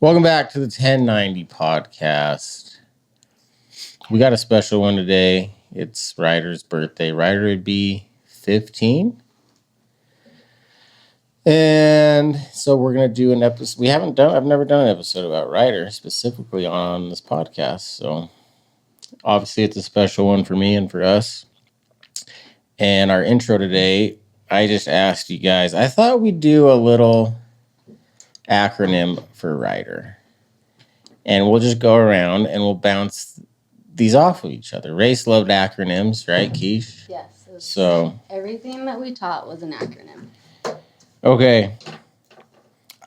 Welcome back to the 1090 podcast. We got a special one today. It's Ryder's birthday. Ryder would be 15. And so we're going to do an episode. I've never done an episode about Ryder specifically on this podcast. So obviously it's a special one for me and for us. And our intro today, I just asked you guys, I thought we'd do a little acronym for Ryder. And we'll just go around and we'll bounce these off of each other. Race loved acronyms, right, Keish? Yes. So everything that we taught was an acronym. Okay.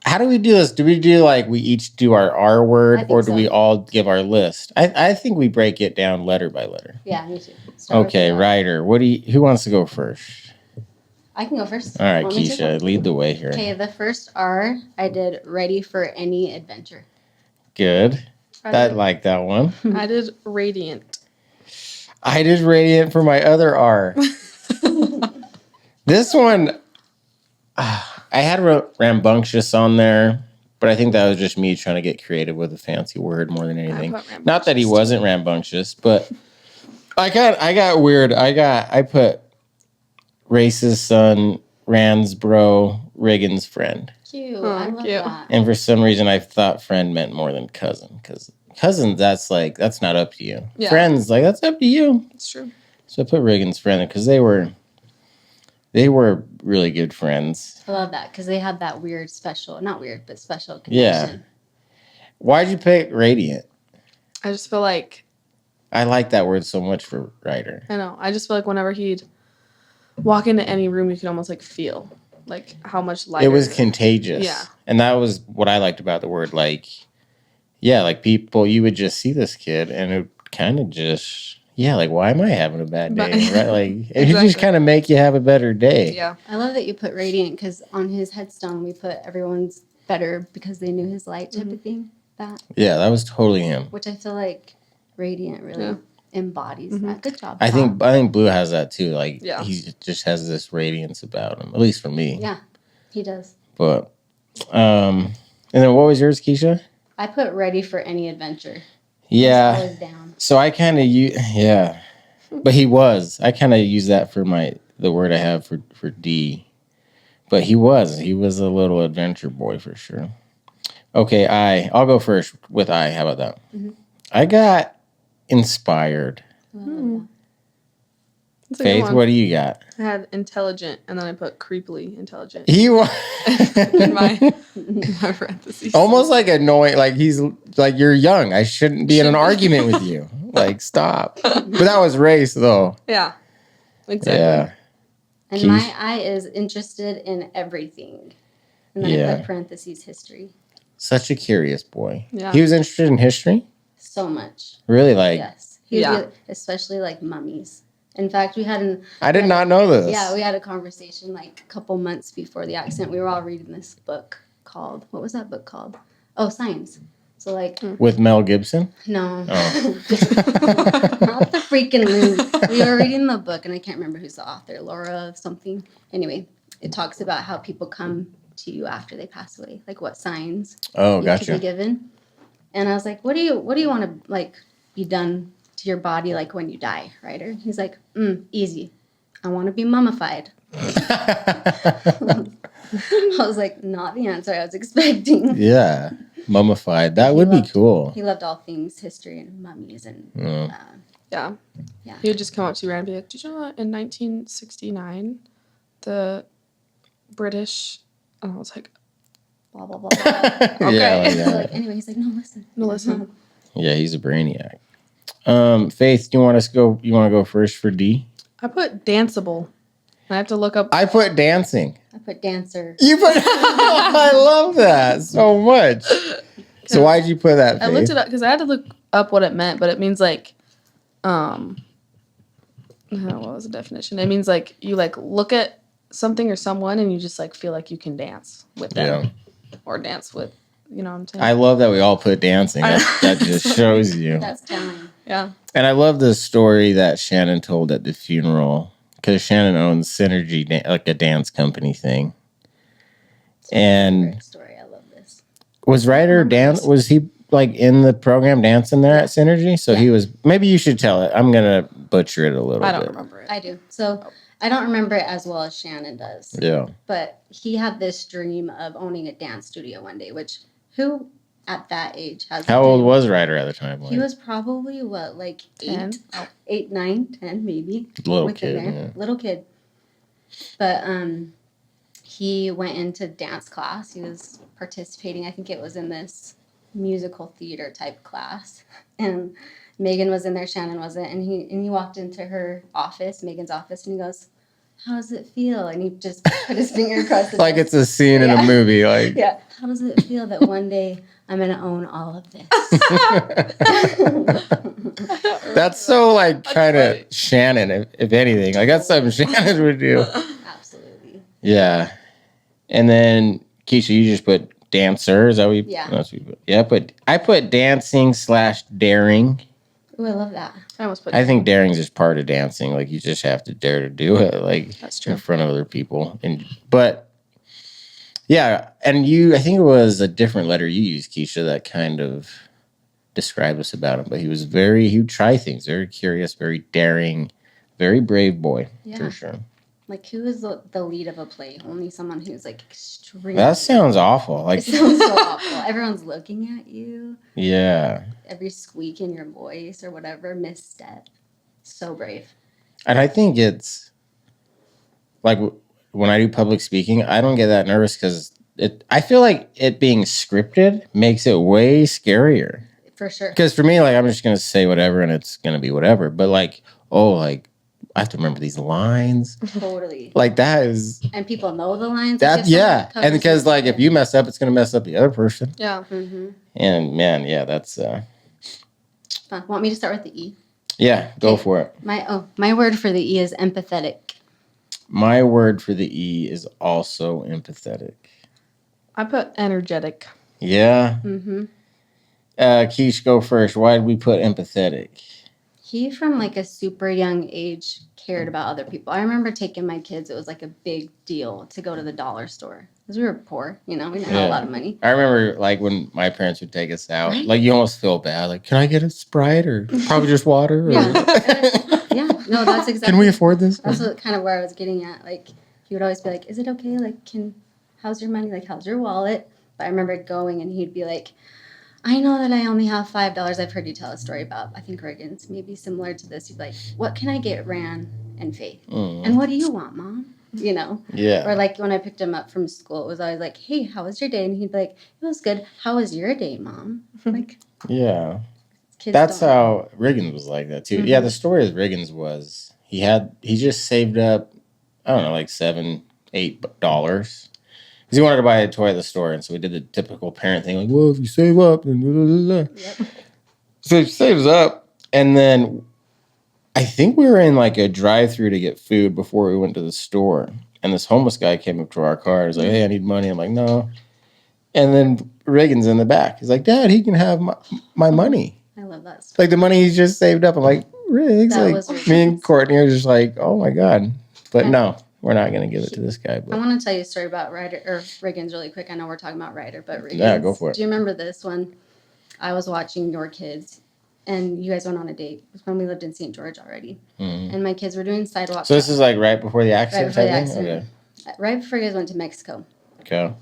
How do we do this? Do we do like we each do our R word, or do we all give our list? I think we break it down letter by letter. Yeah, me too. Okay, Ryder. Who wants to go first? I can go first. All right, Keshia, lead the way here. Okay, the first R I did ready for any adventure. Good. I like that one. I did radiant. I did radiant for my other R. This one, I had rambunctious on there, but I think that was just me trying to get creative with a fancy word more than anything. Not that he wasn't rambunctious, but I got weird. I put Race's son, Rand's bro, Reagan's friend. Cute. I love that. And for some reason, I thought friend meant more than cousin, because cousins, that's not up to you. Yeah. Friends, that's up to you. It's true. So I put Reagan's friend because they were really good friends. I love that because they had that weird special, not weird, but special connection. Yeah. Why'd you pick radiant? I just feel like I like that word so much for Ryder. I know. I just feel like whenever he'd walk into any room, you could almost feel how much lighter. It was contagious. Yeah. And that was what I liked about the word. People, you would just see this kid and it would kind of just, why am I having a bad day? Right? It would just kind of make you have a better day. Yeah. I love that you put radiant because on his headstone, we put everyone's better because they knew his light type of thing. Yeah, that was totally him. Which I feel like radiant really embodies that. Good job. I think Blue has that too. He just has this radiance about him, at least for me. Yeah, he does. But, and then what was yours, Keshia? I put ready for any adventure. Yeah. Always down. So I kind of but he was. I kind of use that for the word I have for D. But he was a little adventure boy for sure. Okay, I'll go first with I. How about that? Mm-hmm. I got inspired. Faith, what do you got? I had intelligent, and then I put creepily intelligent. He was in my parentheses. Almost annoying. He's you're young. I shouldn't be in an argument with you. Stop. But that was race, though. Yeah, exactly. Yeah. And my I is interested in everything. And then I put parentheses history. Such a curious boy. Yeah. He was interested in history? So much. Really? Yes. Especially mummies. In fact, I did not know this. Yeah, we had a conversation a couple months before the accident. We were all reading this book called, what was that book called? Oh, Science. So with Mel Gibson? No. Oh. Not the freaking movie. We were reading the book, and I can't remember who's the author, Laura something. Anyway, it talks about how people come to you after they pass away, what signs gotcha. to be given. And I was like, what do you want to be done to your body when you die, Ryder? He's like, easy. I want to be mummified. I was like, not the answer I was expecting. Yeah, mummified. That would be cool. He loved all things history and mummies and yeah. He would just come up to you and be like, did you know that in 1969 the British, and I was like, blah blah blah blah. Okay. Anyway, he's like, no, listen. Yeah, he's a brainiac. Faith, you want to go first for D? I put danceable. I have to look up. I put dancing. I put dancer. You put. I love that so much. So why'd you put that? Faith? I looked it up because I had to look up what it meant, but it means what was the definition? It means you look at something or someone and you just feel like you can dance with them or dance with. You know what I'm saying? I love that we all put dancing. That just shows you. That's telling. Yeah. And I love the story that Shannon told at the funeral, because Shannon owns Synergy, a dance company thing. It's a great story. I love this. Was Ryder Remember this. was he like in the program dancing there at Synergy? So he was, maybe you should tell it. I'm going to butcher it a little bit. I don't remember it. I do. So I don't remember it as well as Shannon does. Yeah. But he had this dream of owning a dance studio one day, which who at that age has How old was Ryder at the time? He was probably what, like 10? 8, 9, 10 maybe. Little kid. Yeah. Little kid. But he went into dance class. He was participating. I think it was in this musical theater type class. And Megan was in there, Shannon wasn't. And he walked into her office, Megan's office, and he goes, "How does it feel?" And he just put his finger across the like desk. it's a scene in a movie. Like, yeah. How does it feel that one day I'm going to own all of this? that's so like kind of Shannon, if anything. Like that's something Shannon would do. Absolutely. Yeah. And then Keshia, you just put dancer. Is that what you? Yeah. That's what you put. Yeah, but I put dancing / daring. Ooh, I love that. I think daring's just part of dancing. Like you just have to dare to do it. Like That's true. in front of other people. But yeah, and I think it was a different letter you used, Keshia, that kind of described us about him. But he would try things, very curious, very daring, very brave boy, for sure. Like, who is the lead of a play? Only someone who's like extremely. That sounds awful. Like, it sounds so awful. Everyone's looking at you. Yeah. Every squeak in your voice or whatever, misstep. So brave. And I think it's like when I do public speaking, I don't get that nervous because I feel like it being scripted makes it way scarier. For sure. Because for me, like, I'm just going to say whatever and it's going to be whatever. But like, I have to remember these lines. Totally. Like that is. And people know the lines. And because like if you mess up, it's going to mess up the other person. Yeah. Mm-hmm. And man, yeah, that's. Fun. Want me to start with the E? Yeah, go for it. My word for the E is empathetic. My word for the E is also empathetic. I put energetic. Yeah. Mm-hmm. Keish, go first. Why did we put empathetic? He, from like a super young age, cared about other people. I remember taking my kids. It was like a big deal to go to the dollar store because we were poor. We didn't have a lot of money. I remember like when my parents would take us out, like you almost feel bad. Like, can I get a Sprite or probably just water? Or... Yeah. No, that's exactly. Can we afford this? That's kind of where I was getting at. Like, he would always be like, "Is it okay? Like, how's your money? Like, how's your wallet?" But I remember going and he'd be like, "I know that I only have $5. I've heard you tell a story about, I think Reagan's maybe similar to this. He'd be like, "What can I get Ran and Faith? And what do you want, Mom?" You know? Yeah. Or like when I picked him up from school, it was always like, "Hey, how was your day?" And he'd be like, "It was good. How was your day, Mom?" Like, yeah. kids That's don't how Riggins was like that too. Mm-hmm. Yeah, the story of Riggins was he just saved up, I don't know, like $7, $8 because he wanted to buy a toy at the store, and so we did the typical parent thing, like, well, if you save up, then blah, blah, blah. Yep. So he saves up, and then I think we were in like a drive-through to get food before we went to the store, and this homeless guy came up to our car. He was like, "Hey, I need money." I'm like, "No," and then Reagan's in the back. He's like, "Dad, he can have my money." I love that story. Like the money he's just saved up. I'm like, Riggs. That like was me and Courtney are just like, oh my God. But no, we're not gonna give it to this guy. But. I want to tell you a story about Riggins really quick. I know we're talking about Ryder, but Riggins. Yeah, go for it. Do you remember this one? I was watching your kids, and you guys went on a date. It was when we lived in St. George already, and my kids were doing sidewalk. So this is like right before the accident. Right before the accident. Okay. Right before you guys went to Mexico. Okay.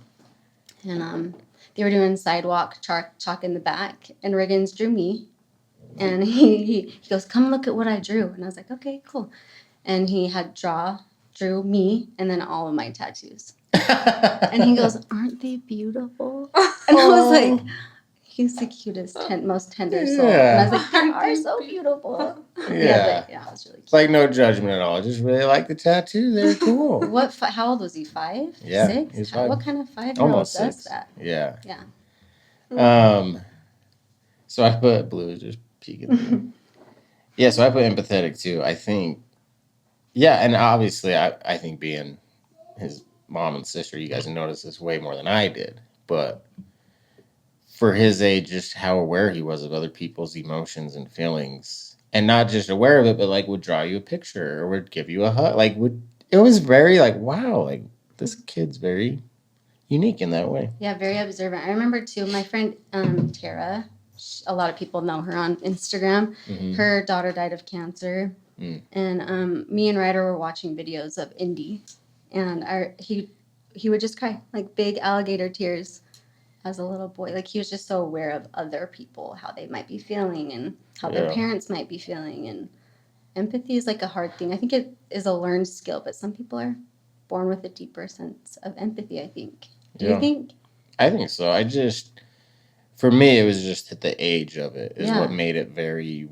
And they were doing sidewalk chalk in the back, and Riggins drew me, and he goes, "Come look at what I drew," and I was like, "Okay, cool," and he had drew me and then all of my tattoos, and he goes, "Aren't they beautiful?" And I was like, "He's the cutest, most tender soul," and I was like, "They are so beautiful." Yeah, it was really cute. It's like no judgment at all. I just really like the tattoo. They're cool. How old was he? 5? Yeah, 6? He's 5. What kind of 5-year-old Almost does 6. that? Yeah. Yeah. So I put blue, just peeking. Yeah, so I put empathetic too. I think, yeah, and obviously I think being his mom and sister, you guys noticed this way more than I did. But for his age, just how aware he was of other people's emotions and feelings. And not just aware of it, but like would draw you a picture or would give you a hug. Like it was very like, wow, like this kid's very unique in that way. Yeah, very observant. I remember too, my friend Tara, a lot of people know her on Instagram. Mm-hmm. Her daughter died of cancer. And me and Ryder were watching videos of Indy. And he would just cry, like big alligator tears as a little boy. Like he was just so aware of other people, how they might be feeling and how their parents might be feeling. And empathy is like a hard thing. I think it is a learned skill, but some people are born with a deeper sense of empathy, I think. Do you think? I think so. For me, it was just at the age of it is what made it very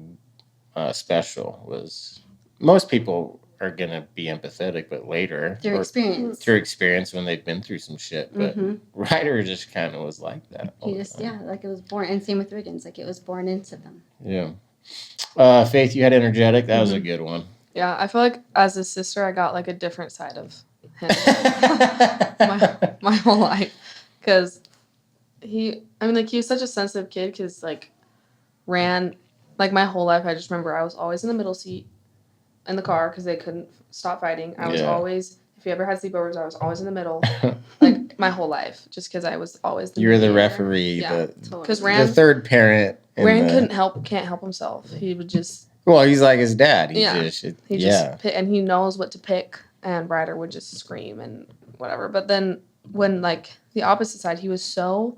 special. Was most people are gonna be empathetic, but later through experience when they've been through some shit. But Ryder just kind of was like that. He just like it was born, and same with Riggins, like it was born into them. Yeah. Faith, you had energetic. That was a good one. Yeah, I feel like as a sister, I got like a different side of him my whole life, because he was such a sensitive kid, because like ran like my whole life. I just remember I was always in the middle seat in the car because they couldn't stop fighting. I was always, if you ever had sleepovers, I was always in the middle, like my whole life, just because I was always the You're the referee, because the third parent. Ran can't help himself. He would just. Well, he's like his dad. He just and he knows what to pick. And Ryder would just scream and whatever. But then when like the opposite side, he was so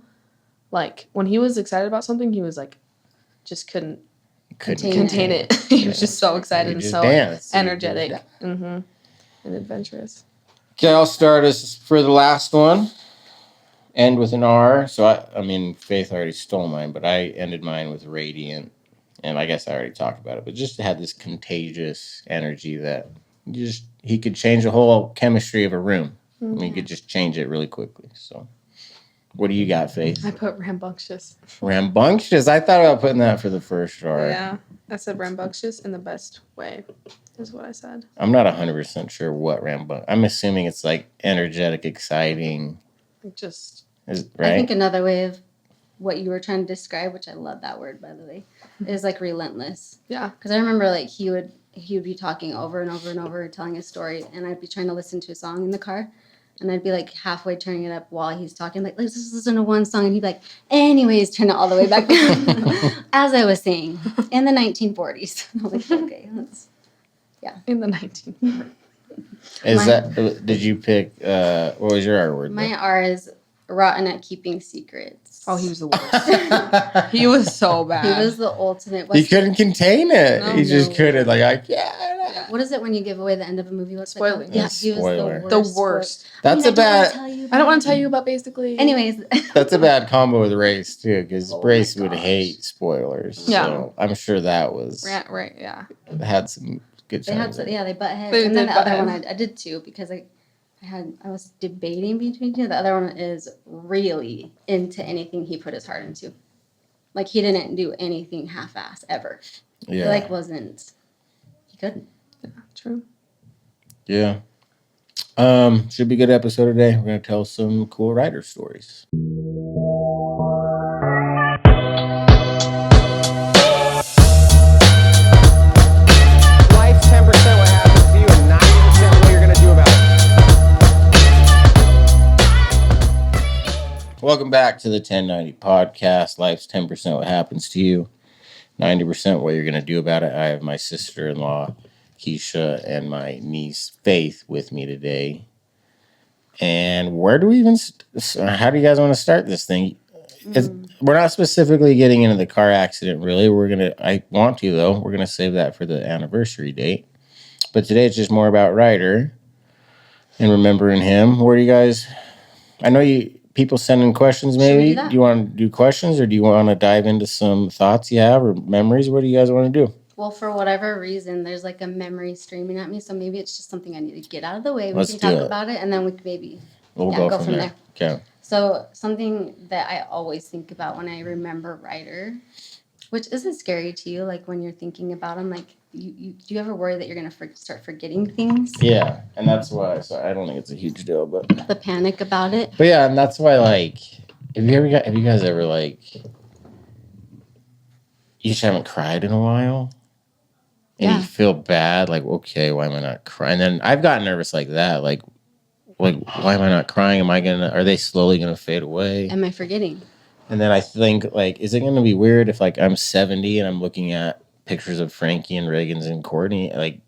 like when he was excited about something, he was like just couldn't contain it. He was just so excited and so energetic and adventurous. Okay, I'll start us for the last one. End with an R. So I mean, Faith already stole mine, but I ended mine with radiant. And I guess I already talked about it, but just had this contagious energy that he could change the whole chemistry of a room. I mean, he could just change it really quickly. So, what do you got, Faith? I put rambunctious. Rambunctious? I thought about putting that for the first R. Yeah, I said rambunctious in the best way, is what I said. I'm not 100% sure what rambunctious. I'm assuming it's like energetic, exciting. Right? I think another way of what you were trying to describe, which I love that word, by the way, is like relentless. Yeah. Because I remember like he would be talking over and over and over, telling a story, and I'd be trying to listen to a song in the car, and I'd be like halfway turning it up while he's talking, like, let's just listen to one song, and he'd be like, anyways, turn it all the way back down, as I was saying, in the 1940s. I was like, okay, in the 1940s. Did you pick, what was your R word? My R is rotten at keeping secrets. Oh, he was the worst. He was so bad. He was the ultimate. He couldn't contain it. No, he just couldn't. Like, I can't. Yeah. What is it when you give away the end of a movie? What's spoiling? Yeah, he was the worst. That's I don't want to tell you about basically. Anyways. That's a bad combo with Race, too, because Race would hate spoilers. Yeah. So I'm sure that was. Right, yeah. Had some good times. They butt heads. And then the other one I did too, because I was debating between two. The other one is really into anything he put his heart into. Like he didn't do anything half-ass ever. Yeah. He he couldn't. Yeah, true. Yeah. Should be a good episode today. We're gonna tell some cool writer stories. Life's 10% what happens to you and 90% what you're gonna do about it. Welcome back to the 1090 podcast. Life's 10% what happens to you, 90% what you're going to do about it. I have my sister-in-law, Keshia, and my niece, Faith, with me today. And where do we even... how do you guys want to start this thing? We're not specifically getting into the car accident, really. I want to, though. We're going to save that for the anniversary date. But today it's just more about Ryder and remembering him. Where do you guys... I know people send in questions, maybe. Do you want to do questions, or do you want to dive into some thoughts you have or memories? What do you guys want to do? Well, for whatever reason, there's like a memory streaming at me, so maybe it's just something I need to get out of the way. We can talk about it, and then we can maybe go from there. Okay. So something that I always think about when I remember Ryder, which isn't scary to you, like when you're thinking about him, like do you ever worry that you're going to start forgetting things? Yeah, and that's why. So I don't think it's a huge deal, but the panic about it. But yeah, and that's why. Like, have you guys ever like, you just haven't cried in a while, and you feel bad, like, okay, why am I not crying? And then I've gotten nervous like that, like like, why am I not crying? Are they slowly gonna fade away? Am I forgetting? And then I think, like, is it gonna be weird if, like, I'm 70 and I'm looking at pictures of Frankie and Reagan's and Courtney, like,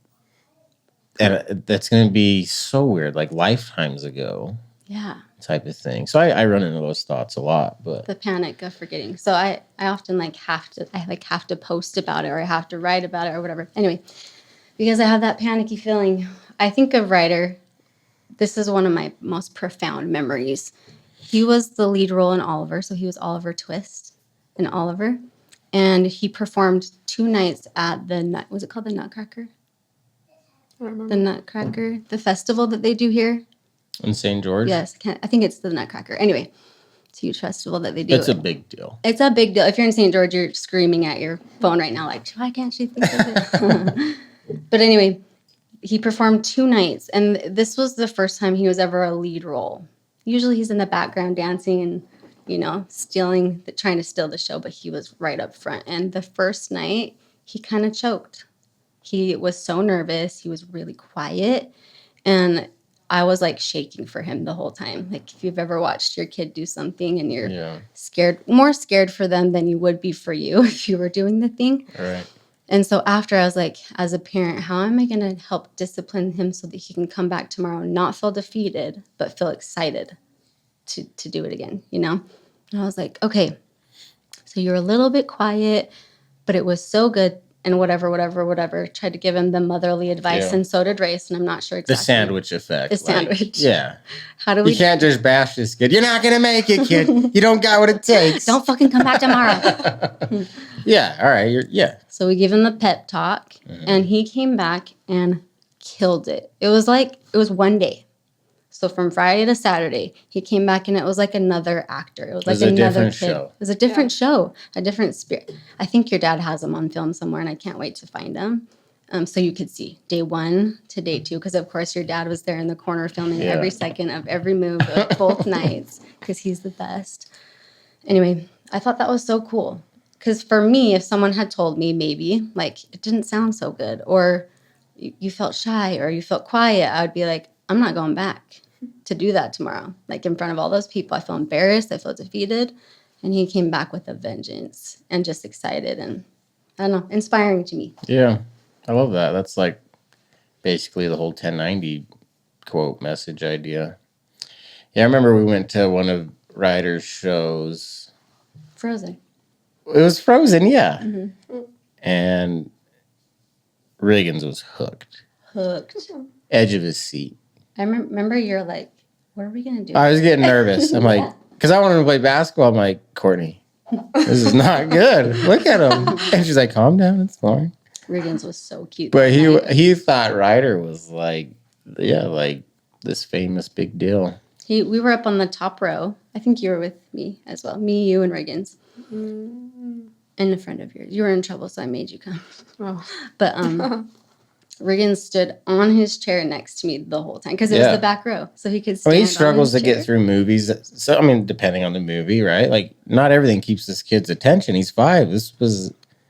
and that's gonna be so weird, like lifetimes ago. Yeah. Type of thing. So I run into those thoughts a lot, but the panic of forgetting. So I often have to post about it, or I have to write about it, or whatever. Anyway, because I have that panicky feeling. I think of Ryder. This is one of my most profound memories. He was the lead role in Oliver, so he was Oliver Twist in Oliver, and he performed 2 nights at the was it called the Nutcracker? I don't remember. The Nutcracker, the festival that they do here. in St. George, Yes, I think it's the Nutcracker. Anyway, it's a huge festival that they do. it's a big deal. It's a big deal. If you're in St. George, you're screaming at your phone right now, like, why can't she think of it? But anyway, he performed 2 nights, and this was the first time he was ever a lead role. Usually he's in the background dancing and, trying to steal the show, but he was right up front. And the first night, he kind of choked. He was so nervous. He was really quiet. And I was like shaking for him the whole time. Like if you've ever watched your kid do something and you're more scared for them than you would be for you if you were doing the thing. All right. And so after, I was like, as a parent, how am I going to help discipline him so that he can come back tomorrow and not feel defeated, but feel excited to do it again, And I was like, okay, so you're a little bit quiet, but it was so good. And whatever. Tried to give him the motherly advice, and so did Race. And I'm not sure exactly. The sandwich effect. The sandwich. Yeah. How do we? You can't just bash this kid. You're not gonna make it, kid. You don't got what it takes. Don't fucking come back tomorrow. Yeah. All right. So we give him the pep talk, and he came back and killed it. It was 1 day. So from Friday to Saturday, he came back, and it was like another actor. It was like another kid. Show. It was a different show, a different spirit. I think your dad has them on film somewhere, and I can't wait to find them. So you could see day 1 to day 2, because of course your dad was there in the corner filming every second of every move of both nights, because he's the best. Anyway, I thought that was so cool. Because for me, if someone had told me maybe, like, it didn't sound so good, or you felt shy, or you felt quiet, I would be like, I'm not going back to do that tomorrow. Like, in front of all those people, I feel embarrassed, I feel defeated. And he came back with a vengeance and just excited and, I don't know, inspiring to me. Yeah. I love that. That's like basically the whole 1090 quote message idea. Yeah, I remember we went to one of Ryder's shows. Frozen. It was Frozen, yeah. Mm-hmm. And Reagan's was hooked. Edge of his seat. I remember you're like, what are we going to do? I was getting nervous. I'm like, because I wanted to play basketball. I'm like, Courtney, this is not good. Look at him. And she's like, calm down. It's fine. Regan's was so cute. But he thought Ryder was like this famous big deal. We were up on the top row. I think you were with me as well. Me, you, and Regan's. And a friend of yours. You were in trouble, so I made you come. Oh. But Regan stood on his chair next to me the whole time, because it was the back row, so he could stand. He struggles on his to get through movies. So, I mean, depending on the movie, right? Like, not everything keeps this kid's attention. He's 5.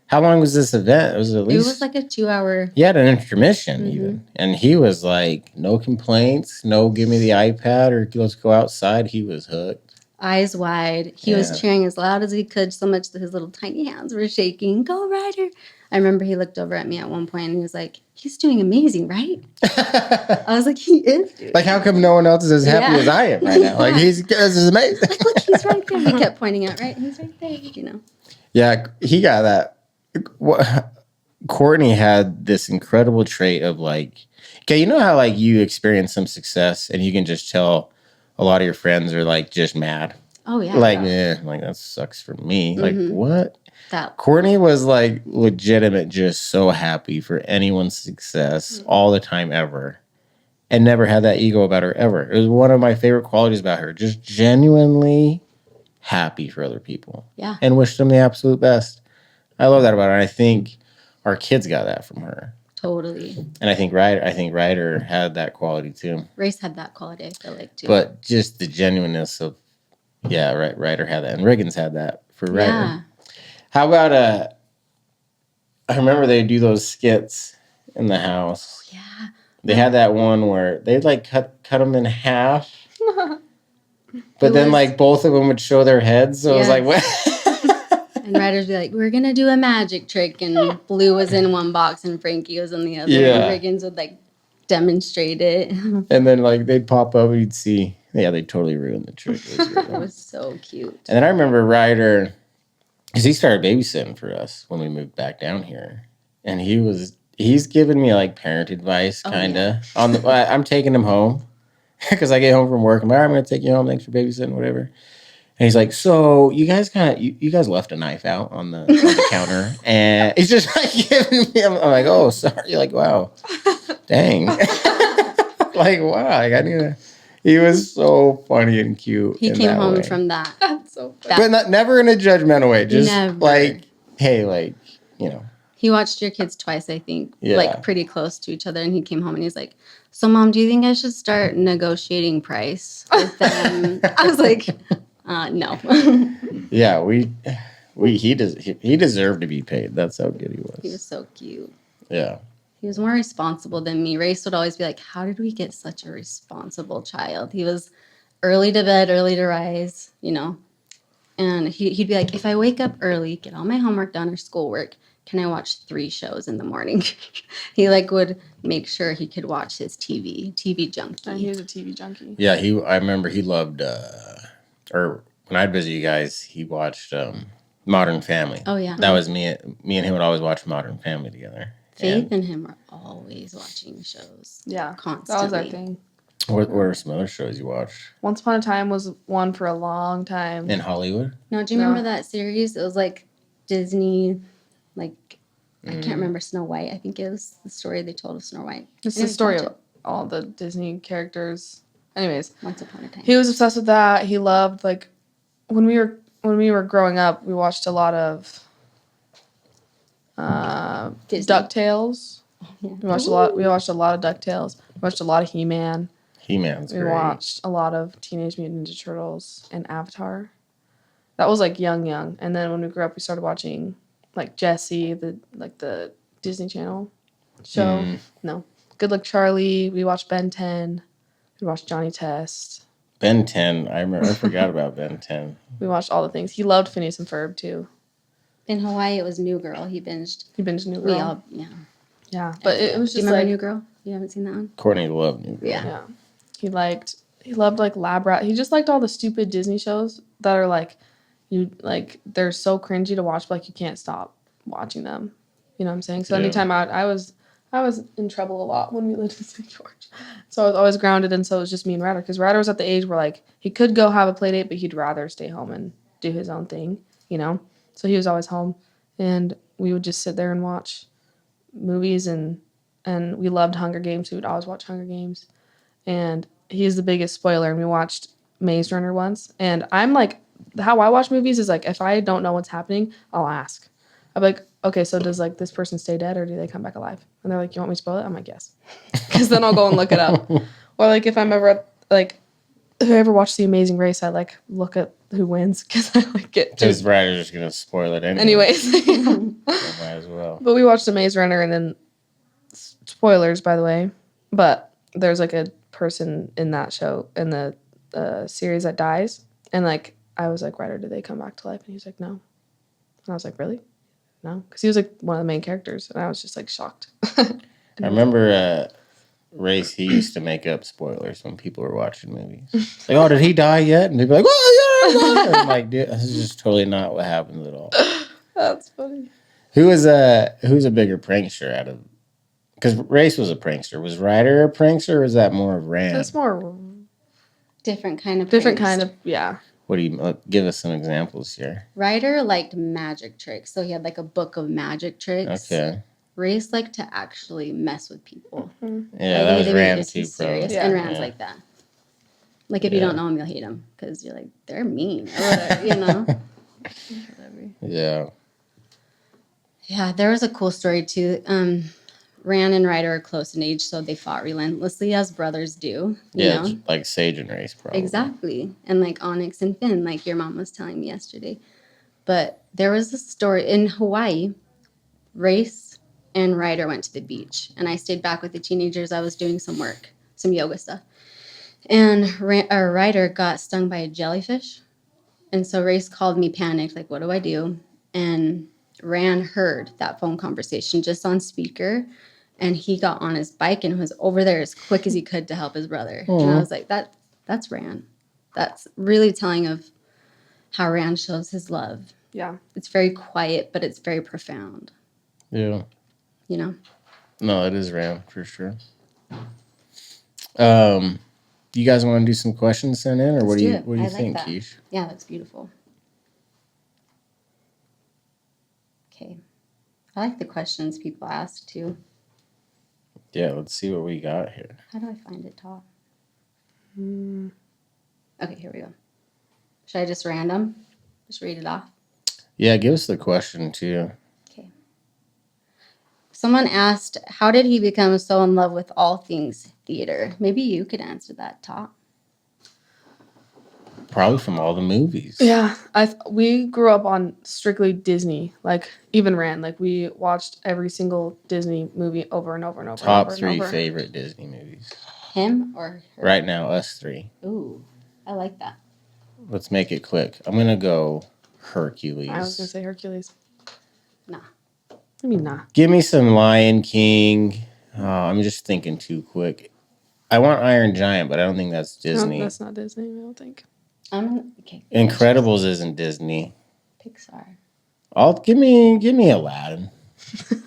How long was this event? It was like a 2-hour. He had an intermission even. And he was like, no complaints, no give me the iPad or let's go outside. He was hooked. Eyes wide. He was cheering as loud as he could, so much that his little tiny hands were shaking. Go, Ryder. I remember he looked over at me at one point and he was like, he's doing amazing, right? I was like, he is doing like, how come no one else is as happy as I am right now? Like, this is amazing. Like, look, he's right there. He kept pointing out, right? He's right there, Yeah, he got that. Courtney had this incredible trait of like, okay, you know how like you experience some success and you can just tell a lot of your friends are like just mad. Oh yeah. Like, like that sucks for me. Like, what? Courtney was like legitimate, just so happy for anyone's success all the time ever. And never had that ego about her ever. It was one of my favorite qualities about her. Just genuinely happy for other people. Yeah. And wished them the absolute best. I love that about her. And I think our kids got that from her. Totally. And I think Ryder had that quality too. Race had that quality, I feel like, too. But just the genuineness of, Ryder had that. And Reagan's had that for Ryder. Yeah. How about, I remember they do those skits in the house. Yeah. They had that one where they'd like cut them in half, but It then was- like both of them would show their heads. So it was like, what? And Ryder's be like, we're gonna do a magic trick, and Blue was in one box and Frankie was in the other. Yeah. And Riggins would like demonstrate it. And then like they'd pop up, and you'd see. Yeah, they totally ruined the trick. It was It really- was so cute. And then I remember Ryder, because he started babysitting for us when we moved back down here, and he's giving me like parent advice, kind of. I'm taking him home because I get home from work. I'm like, all right, I'm gonna take you home. Thanks for babysitting, whatever. And he's like, so you guys you guys left a knife out on the counter, and he's just like giving me. I'm like, oh, sorry. Like, wow, dang. Like, wow. Like, I need to. He was so funny and cute. He in came that home way. from that. That's so funny. But never in a judgmental way. Just Never. like, hey, like, you know. He watched your kids twice, I think, Yeah. like pretty close to each other. And he came home and he's like, so Mom, do you think I should start negotiating price with them? I was like, no. Yeah, he deserved to be paid. That's how good he was. He was so cute. Yeah. He was more responsible than me. Race would always be like, how did we get such a responsible child? He was early to bed, early to rise, you know. And he'd be like, if I wake up early, get all my homework done or schoolwork, can I watch 3 shows in the morning? He like would make sure he could watch his TV junkie. And he was a TV junkie. Yeah, I remember he loved or when I'd visit you guys, he watched Modern Family. Oh yeah. That was me and him would always watch Modern Family together. Faith and him were always watching shows. Yeah, Constantly. that was our thing. What are some other shows you watched? Once Upon a Time was one for a long time. In Hollywood? No, do you remember that series? It was like Disney, like I can't remember Snow White. I think it was the story they told of Snow White. It's the Anyways, story watch of all the Disney characters. Anyways, it. Once Upon a Time. he was obsessed with that. He loved like when we were growing up, we watched a lot of Disney. DuckTales. Yeah. We watched a lot of DuckTales. We watched a lot of He-Man. He-Man's We great. watched a lot of Teenage Mutant Ninja Turtles and Avatar. That was like young. And then when we grew up, we started watching like Jessie, the Disney Channel show. No, Good Luck Charlie. We watched Ben 10. We watched Johnny Test. Ben 10. I forgot about Ben 10. We watched all the things. He loved Phineas and Ferb too. In Hawaii, it was New Girl. He binged. He binged New We Girl. all, yeah. Yeah, but it was Do you just remember like New Girl? You haven't seen that one? Courtney loved New Girl. Yeah. yeah. He loved like Lab Rat. He just liked all the stupid Disney shows that are like they're so cringy to watch, but like you can't stop watching them. You know what I'm saying? So Yeah. anytime I was in trouble a lot when we lived in St. George. So I was always grounded, and so it was just me and Ryder, because Ryder was at the age where like he could go have a play date, but he'd rather stay home and do his own thing, you know? So he was always home, and we would just sit there and watch movies, and we loved Hunger Games. We would always watch Hunger Games. And he's the biggest spoiler, and we watched Maze Runner once. And I'm like, how I watch movies is like, if I don't know what's happening, I'll ask. I'm like, okay, so does like this person stay dead or do they come back alive? And they're like, you want me to spoil it? I'm like, yes. Because then I'll go and look it up. Or like if I'm ever like, if I ever watch The Amazing Race, I like look at who wins because I like it. Because Ryder's just going to spoil it anyway. Anyways. So might as well. But we watched The Maze Runner, and then spoilers, by the way. But there's like a person in that show, in the series, that dies. And like, I was like, Ryder, did they come back to life? And he was like, no. And I was like, really? No. Because he was like one of the main characters. And I was just like shocked. I remember Race, he used to make up spoilers when people were watching movies. Like, oh, did he die yet? And they'd be like, oh, yeah. I'm like, dude, this is just totally not what happened at all. That's funny. Who's a bigger prankster out of... Because Race was a prankster. Was Ryder a prankster, or was that more of Rand? That's more Different kind of different pranks. kind of, yeah. What do you... give us some examples here. Ryder liked magic tricks, so he had like a book of magic tricks. Okay. Race liked to actually mess with people. Yeah, Like, that was they Rand is he too, serious? probably. Yeah. And Rand's Yeah. like that. Like if you Yeah. don't know him, you'll hate him because you're like, they're mean or whatever, you know? Whatever. Yeah. Yeah, there was a cool story too. Rand and Ryder are close in age, so they fought relentlessly as brothers do. You Yeah, know? it's like Sage and Race, probably. Exactly. And like Onyx and Finn, like your mom was telling me yesterday. But there was a story in Hawaii. Race and Ryder went to the beach. And I stayed back with the teenagers. I was doing some work, some yoga stuff. And Ryder got stung by a jellyfish. And so Race called me panicked, like, what do I do? And Ran heard that phone conversation just on speaker. And he got on his bike and was over there as quick as he could to help his brother. And I was like, that's Ran. That's really telling of how Ran shows his love. Yeah. It's very quiet, but it's very profound. Yeah. You know? No, it is Ram for sure. You guys want to do some questions sent in, or what do you think, that. Keish? Yeah, that's beautiful. Okay. I like the questions people ask too. Yeah, let's see what we got here. How do I find it, Todd? Okay, here we go. Should I just random? Just read it off? Yeah, give us the question too. Okay. Someone asked, how did he become so in love with all things theater? Maybe you could answer that, Todd. Probably from all the movies. Yeah, we grew up on strictly Disney. Like even Ran, like we watched every single Disney movie over and over and over. Top and over 3 and over. favorite Disney movies. Him or her? Right now, us 3. Ooh, I like that. Let's make it quick. I'm gonna go Hercules. I was gonna say Hercules. Nah. I mean, nah. Give me some Lion King. Oh, I'm just thinking too quick. I want Iron Giant, but I don't think that's Disney. No, that's not Disney. I don't think. Okay. Incredibles isn't Disney. Pixar. Give me Aladdin.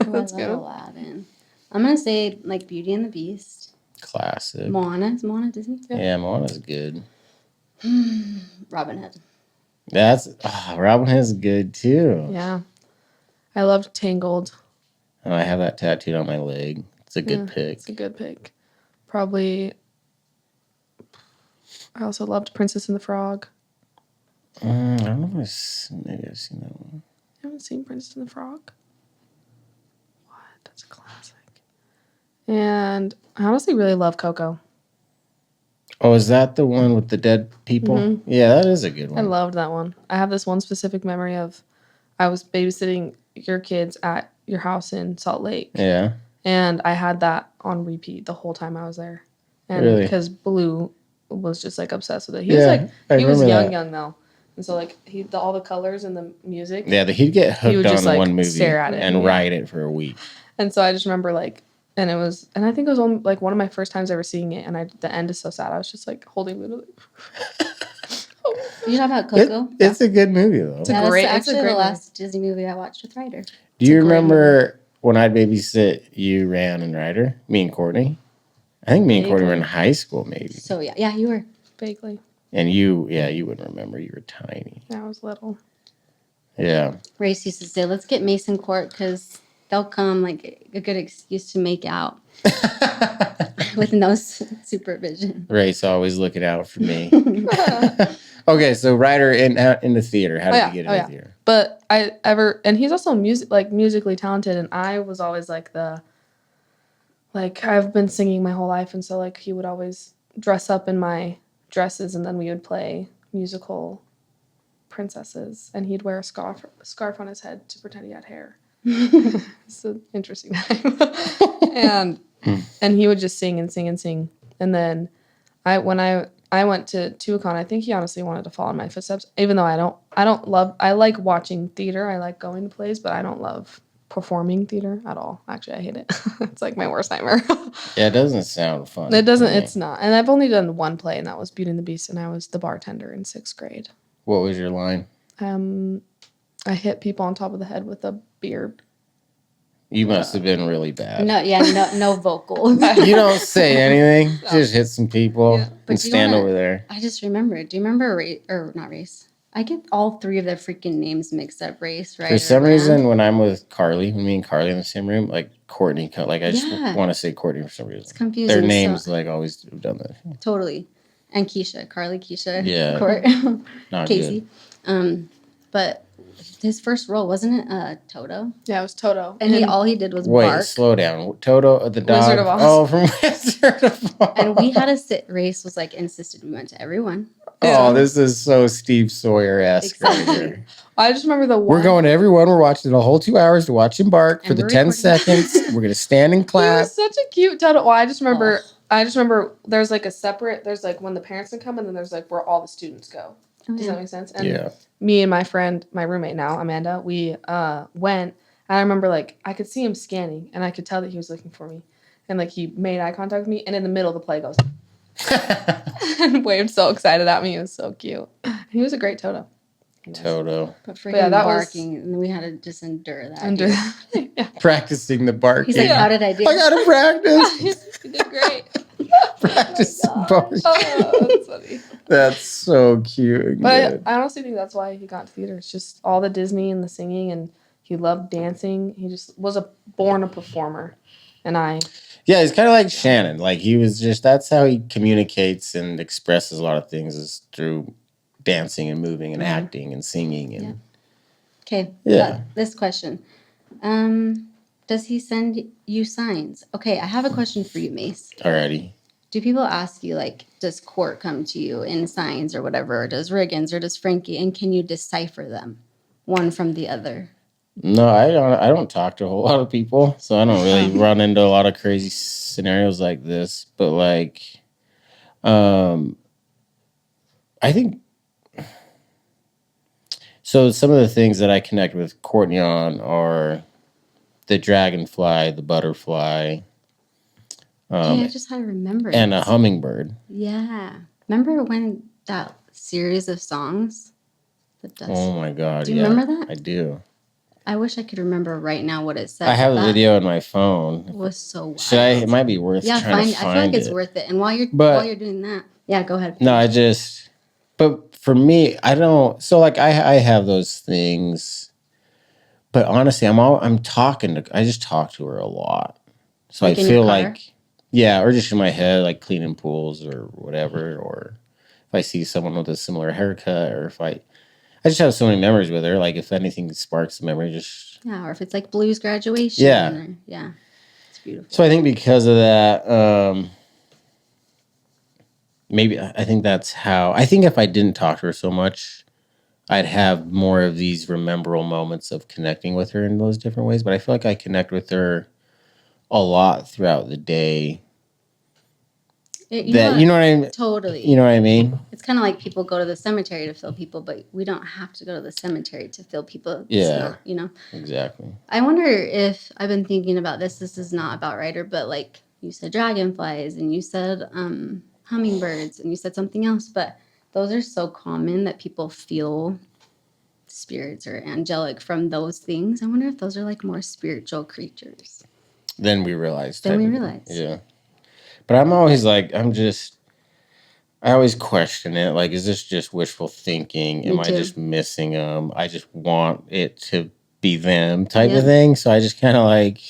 That's I good. love Aladdin. I'm gonna say like Beauty and the Beast. Classic. Moana. Is Moana Disney? Yeah, Moana's good. Robin Hood. Robin Hood's good too. Yeah, I loved Tangled. Oh, I have that tattooed on my leg. It's a good pick. It's a good pick. Probably. I also loved Princess and the Frog. I don't know if maybe I've seen that one. You haven't seen Princess and the Frog? What? That's a classic. And I honestly really love Coco. Oh, is that the one with the dead people? Mm-hmm. Yeah, that is a good one. I loved that one. I have this one specific memory of I was babysitting your kids at your house in Salt Lake. Yeah. And I had that on repeat the whole time I was there. And Really? because Blue was just like obsessed with it. He was young though. And so like all the colors and the music. Yeah, he'd get hooked just, on like, one movie stare at it, and write it for a week. And so I just remember like and I think it was like one of my first times ever seeing it, and the end is so sad. I was just like holding literally. You know about Coco? It's a good movie though. It's a great the last Disney movie I watched with Ryder. Do you remember when I'd babysit you, Ran, and Ryder? Me and Courtney? I think me and Courtney were in high school maybe. So yeah, you were. Vaguely. And you wouldn't remember. You were tiny. I was little. Yeah. Race used to say, let's get Mason Court because they'll come like a good excuse to make out with no supervision. Ray's always looking out for me. Okay, so Ryder in the theater. How did you get into theater? But and he's also musically talented, and I was always like I've been singing my whole life, and so like he would always dress up in my dresses, and then we would play musical princesses, and he'd wear a scarf on his head to pretend he had hair. It's an interesting time. and he would just sing and sing and sing. And then when I went to Tuacahn, I think he honestly wanted to follow in my footsteps, even though I like watching theater. I like going to plays, but I don't love performing theater at all. Actually, I hate it. It's like my worst nightmare. Yeah, it doesn't sound fun. It doesn't. It's not. And I've only done one play, and that was Beauty and the Beast, and I was the bartender in 6th grade. What was your line? I hit people on top of the head with a beer. You must have been really bad. No vocal. You don't say anything. No. Just hit some people and stand over there. I just remembered. Do you remember not Race? I get all 3 of their freaking names mixed up. Race, right? For some reason, when I'm with Carly, when me and Carly in the same room, like Courtney, like I just want to say Courtney for some reason. It's confusing. Their names like always have done that. Totally. And Keshia, Keshia. Yeah. Court. Not Casey. Good. But his first role, wasn't it Toto? Yeah, it was Toto. And all he did was bark. Wait, slow down. Toto, the dog. Wizard of Oz. Oh, from Wizard of Oz. And we had to sit. Race was like insisted we went to every one. Oh, this is so Steve Sawyer-esque right here. I just remember the one. We're going to everyone. We're watching the whole 2 hours to watch Embark for And the we're 10 recording. seconds. We're going to stand and He clap. was such a cute Toto. Well, I just remember. Oh. I just remember there's like a separate. There's like when the parents can come, and then there's like where all the students go. Oh, Does yeah. that make sense? And Yeah. me and my friend, my roommate now, Amanda, we went. And I remember like I could see him scanning, and I could tell that he was looking for me, and like he made eye contact with me, and in the middle of the play goes and waved so excited at me. It was so cute. He was a great Toto. Toto. But for But yeah, him that was- barking, and then we had to just endure that. Under dude. yeah. Practicing the barking. He's like, Yeah. how did I do? I got to practice. You did great. Practice Oh my barking. gosh. Oh, that's funny. That's so cute. and But good. I honestly think that's why he got to theater. It's just all the Disney and the singing, and he loved dancing. He just was born a performer. And Yeah, he's kind of like Shannon. Like he was just, that's how he communicates and expresses a lot of things is through dancing and moving and acting and singing. And Okay. Yeah. This question. Does he send you signs? Okay, I have a question for you, Mace. Alrighty. Do people ask you, like, does Court come to you in signs or whatever, or does Riggins or does Frankie, and can you decipher them one from the other? No, I don't talk to a whole lot of people, so I don't really run into a lot of crazy scenarios like this. But like, I think so. Some of the things that I connect with Courtney on are the dragonfly, the butterfly, Okay, I just had to remember. and a this. hummingbird. Yeah. Remember when that series of songs? The dust. Oh my god! Do you yeah, remember that? I do. I wish I could remember right now what it said. I have the That video on my phone. was so wild. Should I? It might be worth Yeah, trying to I feel like it's it. worth it. And while But- you're doing that, yeah, go ahead. No, but for me, I don't. So like, I have those things, but honestly, I just talk to her a lot. So Like I in feel your car? like, yeah, or just in my head, like cleaning pools or whatever, or if I see someone with a similar haircut, or if I just have so many memories with her. Like if anything sparks a memory, just Yeah, or if it's like Blue's graduation. Yeah. Or, yeah. It's beautiful. so I think because of that, maybe I think that's how. I think if I didn't talk to her so much, I'd have more of these memorable moments of connecting with her in those different ways. But I feel like I connect with her a lot throughout the day. You know what I mean? Totally. You know what I mean? It's kind of like people go to the cemetery to feel people, but we don't have to go to the cemetery to feel people. It's Yeah. not, you know? Exactly. I wonder if I've been thinking about this. This is not about Ryder, but like you said dragonflies and you said hummingbirds and you said something else, but those are so common that people feel spirits or angelic from those things. I wonder if those are like more spiritual creatures. Then we realized. Then we type of- realized. Yeah. But I'm always like, I always question it. Like, is this just wishful thinking? Me Am I too. just missing them? I just want it to be them type Yeah. of thing. So I just kind of like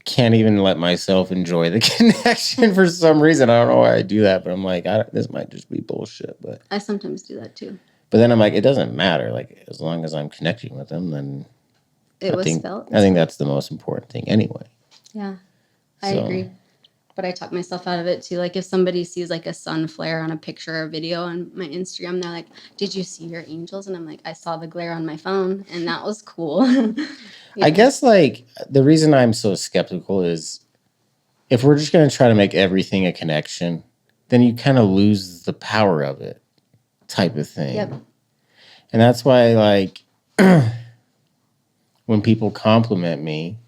can't even let myself enjoy the connection for some reason. I don't know why I do that, but I'm like, this might just be bullshit. But I sometimes do that too. then I'm like, it doesn't matter. Like, as long as I'm connecting with them, then It was think, felt. I think that's the most important thing anyway. Yeah, I So- agree. But I talk myself out of it too. Like if somebody sees like a sun flare on a picture or video on my Instagram, they're like, "Did you see your angels?" And I'm like, "I saw the glare on my phone, and that was cool." I guess like the reason I'm so skeptical is if we're just going to try to make everything a connection, then you kind of lose the power of it type of thing. Yep. And that's why like when people compliment me,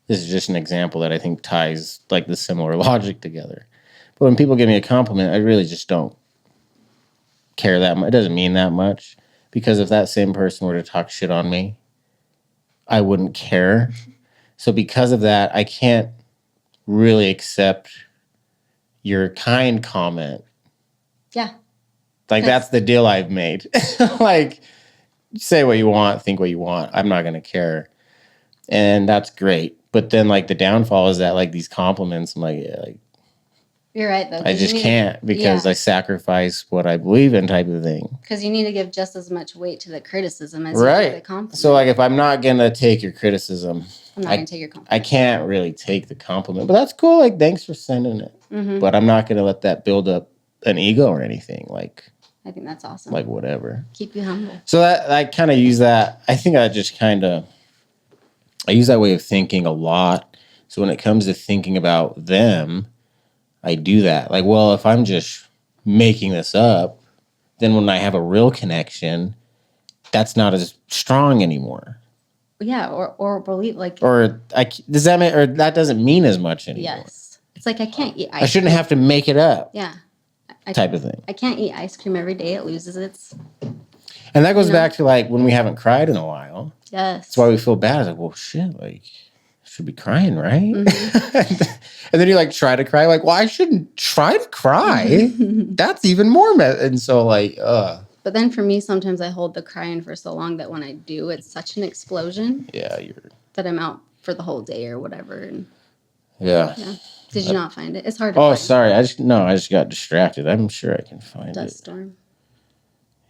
this is just an example that I think ties like the similar logic together. But when people give me a compliment, I really just don't care that much. It doesn't mean that much because if that same person were to talk shit on me, I wouldn't care. So because of that, I can't really accept your kind comment. Yeah. Like that's the deal I've made. Like say what you want, think what you want. I'm not going to care. And that's great. But then like the downfall is that like these compliments, I'm like, yeah, like You're right though. I just can't because I sacrifice what I believe in type of thing. Because you need to give just as much weight to the criticism as you do the Right. compliment. So like if I'm not going to take your criticism, I'm not going to take your compliment. I can't really take the compliment. But that's cool. Like thanks for sending it. Mm-hmm. But I'm not going to let that build up an ego or anything. Like I think that's awesome. like whatever. Keep you humble. So that I kind of use that. I think I just I use that way of thinking a lot. So when it comes to thinking about them, I do that. Like, well, if I'm just making this up, then when I have a real connection, that's not as strong anymore. Yeah, or believe like. Or does that mean, or that doesn't mean as much anymore? Yes, it's like I can't eat. I shouldn't have to make it up. Yeah. Type of thing. I can't eat ice cream every day. It loses its. And that goes back to like when we haven't cried in a while. Yes. That's why we feel bad. It's like, well, shit, like, I should be crying, right? Mm-hmm. And then you like try to cry, like, well, I shouldn't try to cry. That's even more and so like, But then for me, sometimes I hold the crying for so long that when I do, it's such an explosion. Yeah, that I'm out for the whole day or whatever. And yeah. Did you not find it? It's hard to find. find. Sorry. I just got distracted. I'm sure I can find Dust storm.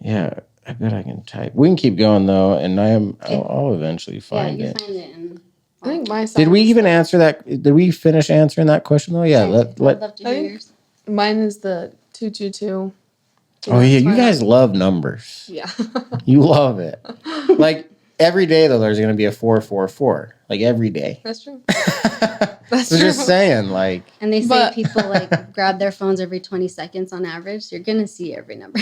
Yeah, I bet I can type. We can keep going though, and I'll eventually find it. Find it. And I think my Did we even answer that? Did we finish answering that question though? Yeah. I'd love to hear yours. Mine is the 222. Oh yeah, you guys love numbers. Yeah. You love it. Like every day though, there's gonna be a 444. Like every day. That's true. That's true. Just saying, like. And they say people like grab their phones every 20 seconds on average. You're gonna see every number.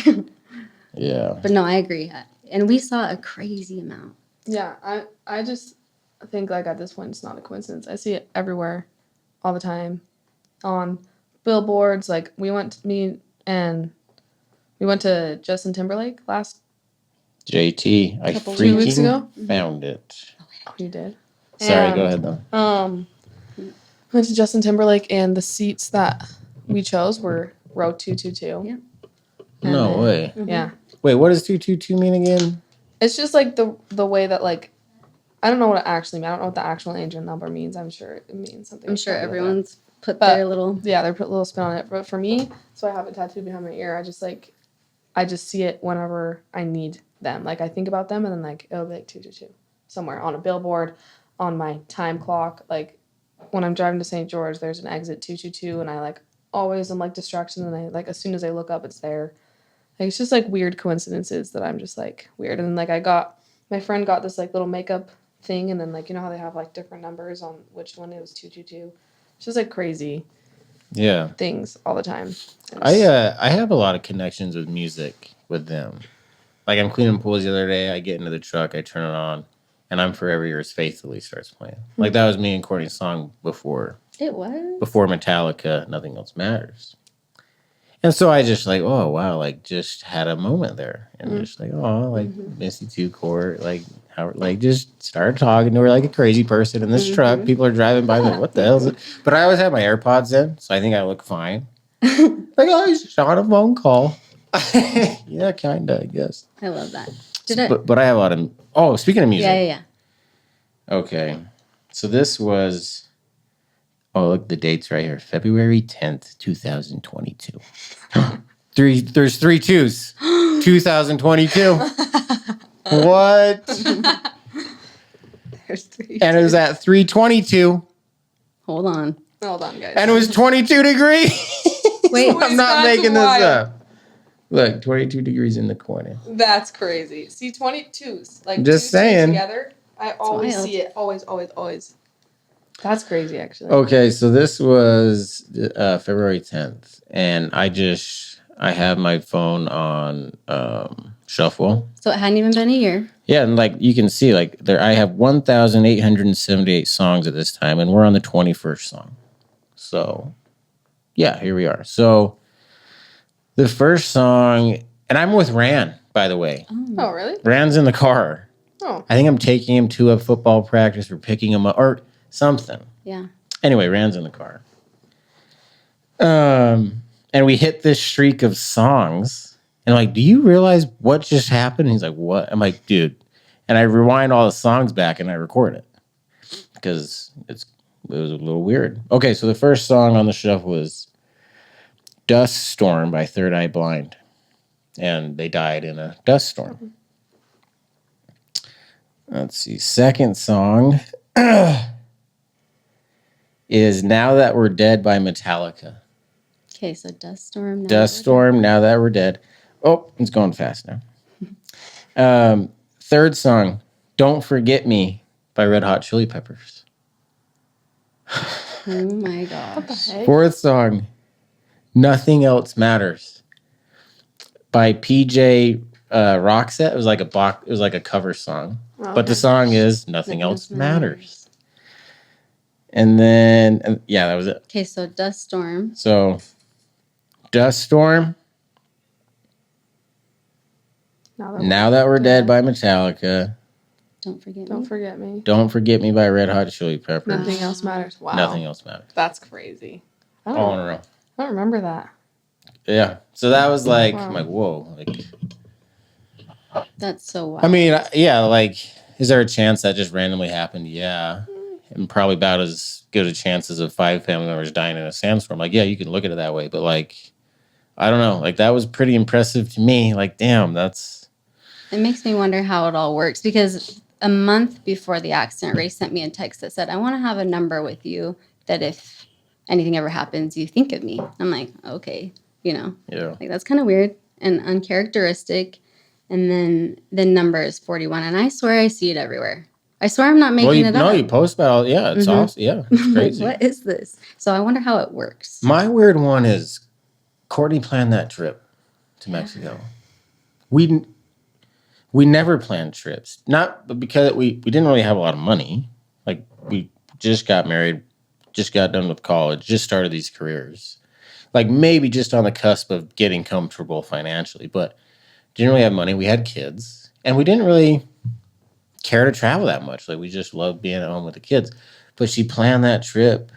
Yeah. But no, I agree. And we saw a crazy amount. Yeah, I just think like at this point it's not a coincidence. I see it everywhere, all the time, on billboards. Like we went to Justin Timberlake last JT, I 2 weeks ago. Found it. Oh, you did. Sorry, go ahead though. Went to Justin Timberlake and the seats that we chose were row 222. Yeah. No way. Mm-hmm. Yeah. Wait, what does 222 mean again? It's just like the way that like I don't know what it actually means. I don't know what the actual angel number means. I'm sure it means something. I'm sure everyone's put But, their little. Yeah, they put a little spin on it. But for me, so I have it tattooed behind my ear. I just see it whenever I need them. Like I think about them and then like it'll be like 222 somewhere on a billboard, on my time clock. Like when I'm driving to St. George, there's an exit 222 and I like always am like distraction and I like as soon as I look up it's there. Like it's just like weird coincidences that I'm just like weird. And then like my friend got this like little makeup thing and then like you know how they have like different numbers on which one it was 222. It's just like crazy. Yeah. Things all the time. I have a lot of connections with music with them. Like I'm cleaning pools the other day, I get into the truck, I turn it on, and I'm Forever Yours Faithfully starts playing. Like that was me and Courtney's song before. It was? Before Metallica, Nothing Else Matters. And so I just like, oh wow, like just had a moment there. And just like, oh, like miss you too, Court. Like how like just started talking to her like a crazy person in this truck. People are driving by me, like, what the hell is it? But I always have my AirPods in, so I think I look fine. Like, oh, he's just on a phone call. Yeah, kinda, I guess. I love that. But I have a lot of speaking of music. Yeah. Okay. So this was look, the date's right here. February 10th, 2022. There's 3 2s. 2022. What? There's 3. And it was at 3:22. Hold on, guys. And it was 22 degrees. Wait, I'm not making this up. Look, 22 degrees in the corner. That's crazy. See, 22s. Like, just saying. Together, I always see it. Always. That's crazy, actually. Okay, so this was February 10th. And I have my phone on shuffle. So it hadn't even been a year. Yeah, and like you can see, like I have 1,878 songs at this time, and we're on the 21st song. So, yeah, here we are. So, the first song, and I'm with Ran, by the way. Oh, really? Ran's in the car. Oh. I think I'm taking him to a football practice or picking him up or something. Yeah. Anyway, Ran's in the car. And we hit this streak of songs. And I'm like, do you realize what just happened? And he's like, what? I'm like, dude. And I rewind all the songs back and I record it. Because it was a little weird. Okay, so the first song on the shelf was Dust Storm by Third Eye Blind. And they died in a dust storm. Let's see. Second song is Now That We're Dead by Metallica. Okay, so Dust Storm. Dust Storm, Now That We're Dead. Oh, it's going fast now. Third song, Don't Forget Me by Red Hot Chili Peppers. Oh my What the gosh. heck? Fourth song, Nothing Else Matters by PJ Roxette. It was like it was like a cover song. Oh, But the okay. song is Nothing Nothing Else Else Matters. And then, yeah, that was it. Okay, so Dust Storm. So, Dust Storm, Now That We're Dead by Metallica, Don't forget Don't me. forget me. Don't Forget Me by Red Hot Chili Peppers. Nothing else matters. Wow. Nothing Else Matters. That's crazy. I All don't, in a row. I don't remember that. Yeah. So that was like, Wow. I'm like, whoa. Like, That's so wild. I mean, yeah, like, is there a chance that just randomly happened? Yeah. And probably about as good a chances of 5 family members dying in a sandstorm. Like, yeah, you can look at it that way. But, like, I don't know. Like, that was pretty impressive to me. Like, damn, that's... It makes me wonder how it all works because a month before the accident, Ray sent me a text that said, I want to have a number with you that if anything ever happens, you think of me. I'm like, okay, Yeah. like that's kind of weird and uncharacteristic. And then the number is 41. And I swear I see it everywhere. I swear I'm not making it up. No, you post about it. Yeah, it's Mhm. awesome. Yeah, it's Like, crazy. what is this? So I wonder how it works. My weird one is Courtney planned that trip to Mexico. We never planned trips. Not because we didn't really have a lot of money. Like, we just got married, just got done with college, just started these careers. Like, maybe just on the cusp of getting comfortable financially, but didn't really have money. We had kids, and we didn't really care to travel that much. Like, we just loved being at home with the kids. But she planned that trip,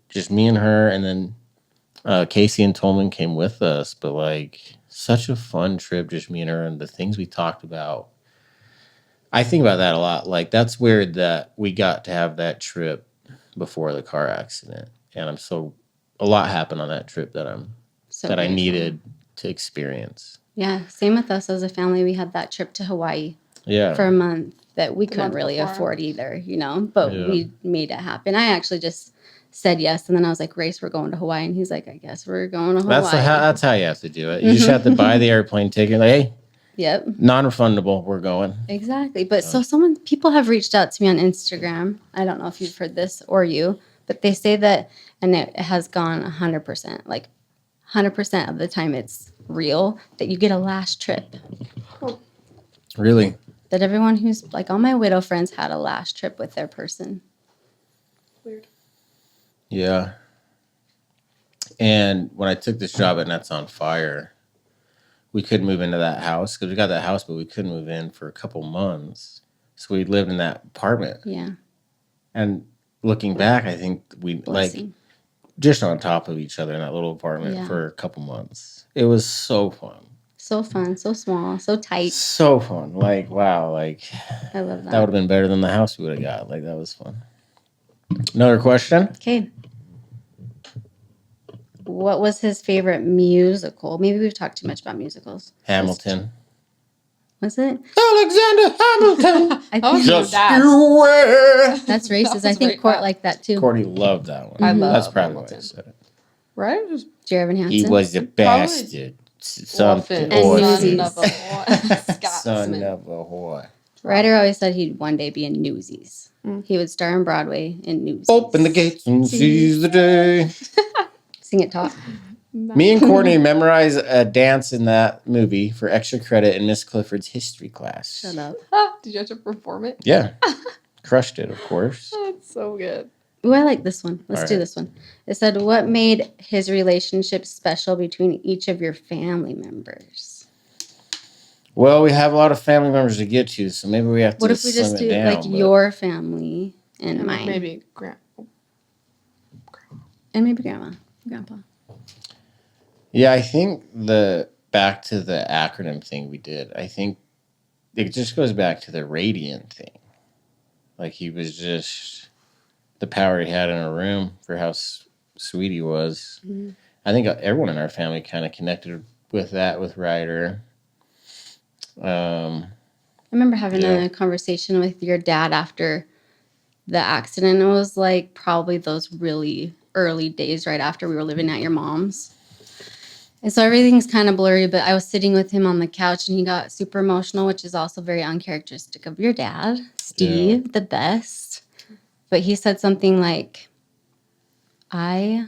just me and her, and then Casey and Tolman came with us. But, like, such a fun trip, just me and her, and the things we talked about. I think about that a lot. Like, that's weird that we got to have that trip before the car accident. And a lot happened on that trip that I grateful. needed to experience. Yeah, same with us as a family. We had that trip to Hawaii Yeah. for a month that we The couldn't month really before. afford either, but Yeah. we made it happen. I actually just said yes, and then I was like, Race, we're going to Hawaii. And he's like, I guess we're going to Hawaii. That's how you have to do it. You just have to buy the airplane ticket. Like, hey, Yep, non-refundable. We're going. exactly. But so people have reached out to me on Instagram. I don't know if you've heard this or you, but they say that, and it has gone 100%, like 100% of the time it's real, that you get a last trip. Really? That everyone who's, like, all my widow friends had a last trip with their person. Weird. Yeah. And when I took this job at Nets on Fire, we couldn't move into that house because we got that house, but we couldn't move in for a couple months. So we lived in that apartment. Yeah. And looking back, I think we Blessing. just on top of each other in that little apartment Yeah. for a couple months. It was so fun. So fun, so small, so tight. So fun. Like, wow. Like, I love that. that would have been better than the house we would have got. Like, that was fun. Another question? Okay. What was his favorite musical? Maybe we've talked too much about musicals. Hamilton. Was it? Alexander Hamilton. I Oh, think Just That's- you wait. that's racist. I was think right Court back. liked that too. Courtney loved that one. I love That's probably why I Hamilton. said it. Right? Jared Hansen. He was the bastard. Something. And or Newsies. Son of a whore. son Scotsman. of a whore. Ryder always said he'd one day be in Newsies. Mm. He would star on Broadway in Newsies. Open the gates and seize the day. Sing it top. Me and Courtney memorized a dance in that movie for extra credit in Miss Clifford's history class. Shut up. Did you have to perform it? Yeah. Crushed it, of course. That's so good. Ooh, I like this one. Let's All do right. this one. It said, what made his relationship special between each of your family members? Well, we have a lot of family members to get to, so maybe we have to What if we just slim do it down, like but- your family and mine? Maybe And maybe grandma, grandpa. Yeah, I think back to the acronym thing we did, I think it just goes back to the radiant thing. Like, he was just the power he had in a room for how sweet he was. Mhm. I think everyone in our family kind of connected with that with Ryder. I remember having Yeah. a conversation with your dad after the accident. It was like probably those really early days right after we were living at your mom's. And so everything's kind of blurry, but I was sitting with him on the couch and he got super emotional, which is also very uncharacteristic of your dad, Steve, the best. But he said something like, I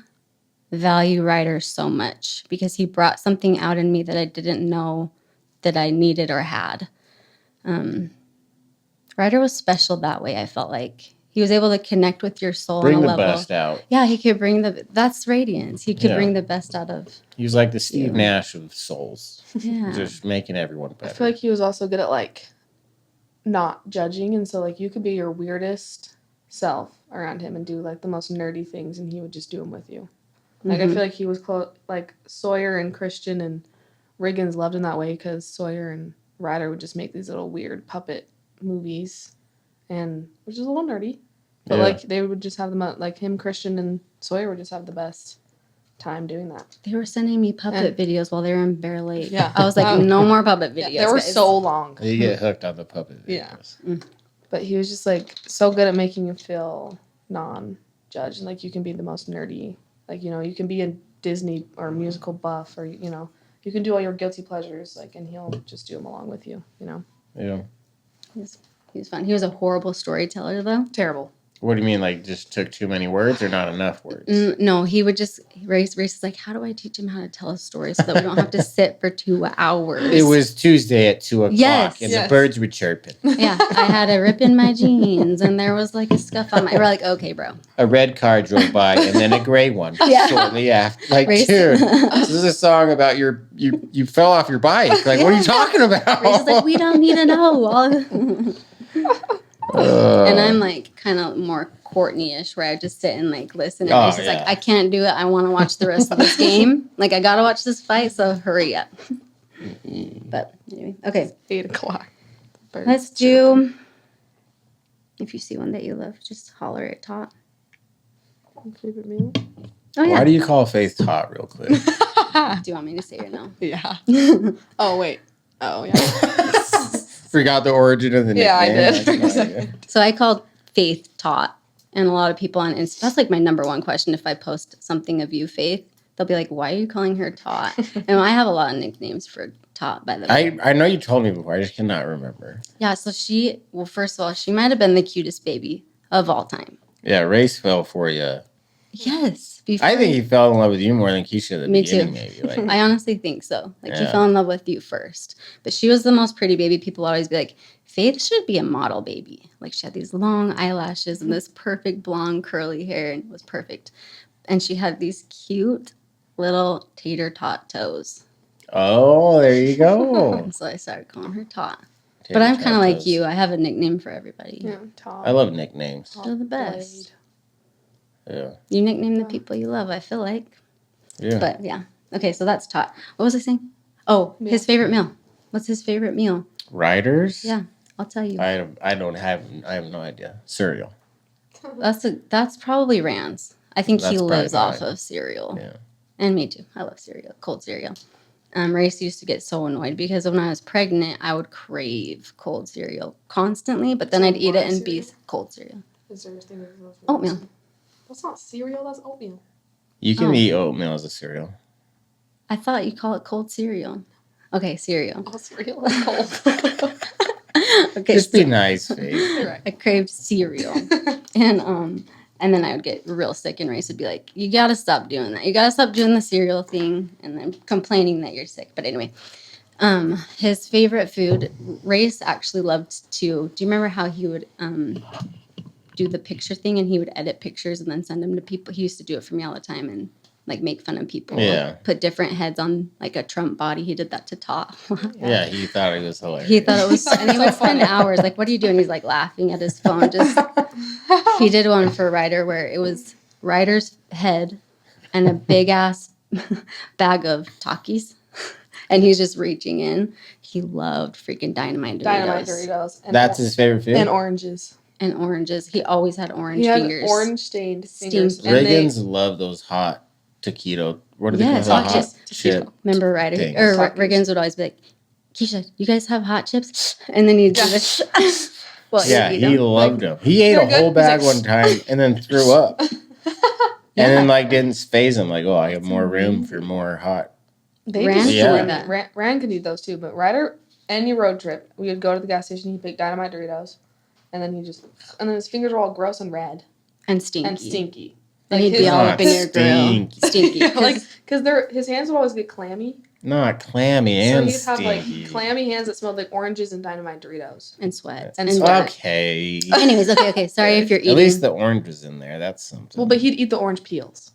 value Ryder so much because he brought something out in me that I didn't know that I needed or had. Ryder was special that way, I felt like. He was able to connect with your soul Bring on a the level. best out. Yeah, he could bring that's radiance. He could Yeah. bring the best out of. He was like the Steve You. Nash of souls. Yeah. Just making everyone I better. feel like he was also good at like not judging, and so like you could be your weirdest self around him and do like the most nerdy things, and he would just do them with you. Like I feel like he was like Sawyer and Christian and Riggins loved him that way because Sawyer and Ryder would just make these little weird puppet movies, and which is a little nerdy, but Yeah. like they would just have them like him, Christian, and Sawyer would just have the best time doing that. They were sending me puppet videos while they were in Bear Lake. Yeah. I was like, no more puppet videos. Yeah, they were guys. so long. You get hooked on the puppet Yeah. videos. But he was just like so good at making you feel non-judged, and like you can be the most nerdy, like you can be a Disney or musical buff, or you can do all your guilty pleasures, like, and he'll just do them along with you. Yeah. He was fun. He was a horrible storyteller, though. Terrible. What do you mean? Like, just took too many words or not enough words? No, he would just Race is like, how do I teach him how to tell a story so that we don't have to sit for 2 hours? It was Tuesday at 2:00, Yes. and Yes. the birds were chirping. Yeah, I had a rip in my jeans, and there was like a scuff on my. We're like, okay, bro. A red car drove by, and then a gray one Yeah. shortly after. Like, Race- dude, this is a song about you fell off your bike. Like, what are you talking about? Race is like, we don't need to know. And I'm like kind of more Courtney-ish, where I just sit and like listen. And Race is like, I can't do it. I want to watch the rest of this game. Like, I gotta watch this fight, so hurry up. But anyway, okay. 8:00. Birds Let's do. If you see one that you love, just holler at Tot. chirping. Favorite meal? Oh yeah. Why do you call Faith hot real quick? Do you want me to say or no? Yeah. Oh wait. Oh yeah. Forgot the origin of the nickname. Yeah, I did. That's For a fine, second. So I called Faith Tot, and a lot of people on Insta. That's like my number one question. If I post something of you, Faith, they'll be like, "Why are you calling her Tot?" And I have a lot of nicknames for Tot, by the way. I know you told me before. I just cannot remember. Yeah. So first of all, she might have been the cutest baby of all time. Yeah, Race fell for you. Yes. I think he fell in love with you more than Keshia at the Me beginning, too. maybe. Like, I honestly think so. Like, he Yeah. fell in love with you first. But she was the most pretty baby. People always be like, Faith should be a model baby. Like, she had these long eyelashes and this perfect blonde curly hair, and it was perfect. And she had these cute little tater tot toes. oh, there you go. And so I started calling her Tot. But I'm kind of like you. I have a nickname for everybody. Yeah. Top. I love nicknames. They're the best. Yeah. You nickname the people you love, I feel like. Yeah. But yeah. Okay, so that's Tot. What was I saying? Oh, his favorite meal. What's his favorite meal? Riders? Yeah, I'll tell you. I have no idea. Cereal. That's probably Rand's. I think he That's lives probably off mine. of cereal. Yeah. And me too. I love cereal, cold cereal. Race used to get so annoyed because when I was pregnant, I would crave cold cereal constantly, but then So I'd eat it what and be cereal? cold cereal. Is there a thing that goes with Oatmeal. it? That's not cereal. That's oatmeal. You can Oh. eat oatmeal as a cereal. I thought you call it cold cereal. Okay, cereal. All cereal is cold. Okay, Just be so nice, Faith. You're right. I craved cereal. And then I would get real sick, and Race would be like, you gotta stop doing that. You gotta stop doing the cereal thing, and then complaining that you're sick. But anyway, his favorite food, Race actually loved to. Do you remember how he would do the picture thing, and he would edit pictures and then send them to people? He used to do it for me all the time, and like make fun of people. Yeah. Put different heads on like a Trump body. He did that to Tot. Yeah, he thought it was hilarious. He thought it was, and he would spend hours like, "What are you doing?" He's like laughing at his phone. Just he did one for Ryder where it was Ryder's head and a big ass bag of Takis, and he's just reaching in. He loved freaking dynamite Doritos, Dynamite Doritos. And That's his favorite food? And oranges. and oranges. He always had orange He had fingers. orange stained fingers. Steamed. And they- Reagan's love those hot taquito. What are they Yes, called? hot Hot chips. chip. Remember Ryder Things. or Takis. Riggins would always be like, "Keisha, you guys have hot chips?" And then he'd do this. Well, Yeah, you he know, loved them. He ate they're a good. whole He's bag like, one time and then threw up. And then like didn't phase him. Like, oh, I have more room for more hot They Rand destroy can do me. that. Rand can do those too, but Ryder, any road trip, we would go to the gas station, he'd pick Dynamite Doritos, and then and then his fingers are all gross and red. And stinky. And stinky. And Like he'd be all up in your grill. Stinky. Stinky. Yeah, like, because his hands would always get clammy. Not clammy So and he'd have like stinky. clammy hands that smelled like oranges and Dynamite Doritos. And sweat. And And sweat. dirt. Okay. Anyways, okay. Sorry if you're eating. At least the orange was in there. That's something. Well, but he'd eat the orange peels.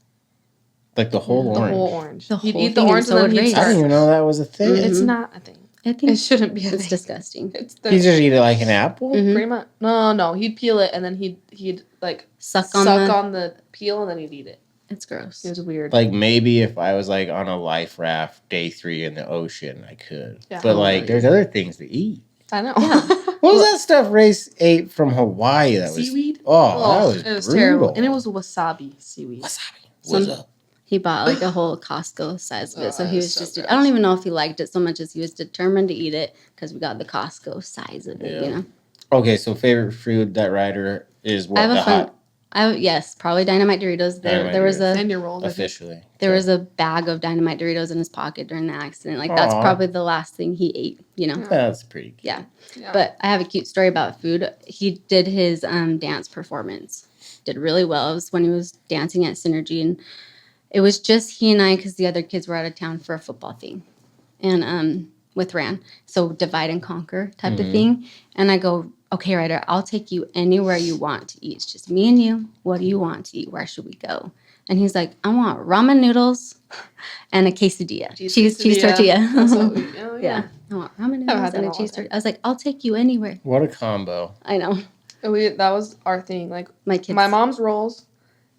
like the whole The orange. whole orange. The He'd whole eat the thing, orange and so and then would he'd Ray. I didn't start. even know that was a thing. Mhm. It's not a thing. I think It shouldn't be a it's thing. disgusting. It's He just eat it like an apple. Mhm. pretty much. No. He'd peel it and then he'd like Suck suck on the. on the peel and then he'd eat it. It's gross. It was weird. Like maybe if I was like on a life raft day 3 in the ocean, I could. Yeah. But like, there's other things to eat. I know. Yeah. What was that stuff Race ate from Hawaii? That was Seaweed. oh, that was it was brutal. terrible, and it was wasabi seaweed. Wasabi. Some- What's up? He bought like a whole Costco size of it, so Oh, he was that's so just. gross. I don't even know if he liked it so much as he was determined to eat it because we got the Costco size of it. Yeah. You know. Okay, so favorite food that Ryder is what I have the a fun. hot Yes, probably Dynamite Doritos. Dynamite There was a And your rolls. I think. officially. there was a bag of Dynamite Doritos in his pocket during the accident. Like that's Aw. probably the last thing he ate. You know. Yeah. That's pretty cute. Yeah. Yeah. But I have a cute story about food. He did his dance performance. Did really well. It was when he was dancing at Synergy, and it was just he and I because the other kids were out of town for a football thing, and with Ran. So divide and conquer type of Mhm. thing. And I go, okay, Ryder, I'll take you anywhere you want to eat. It's just me and you. What do you want to eat? Where should we go? And he's like, I want ramen noodles and a quesadilla, cheese tortilla. That's what we, oh, yeah, I want ramen I've noodles had that and in a a cheese long tortilla. I was like, I'll take you anywhere. What a combo. I know. That was our thing. Like My kids. my mom's rolls,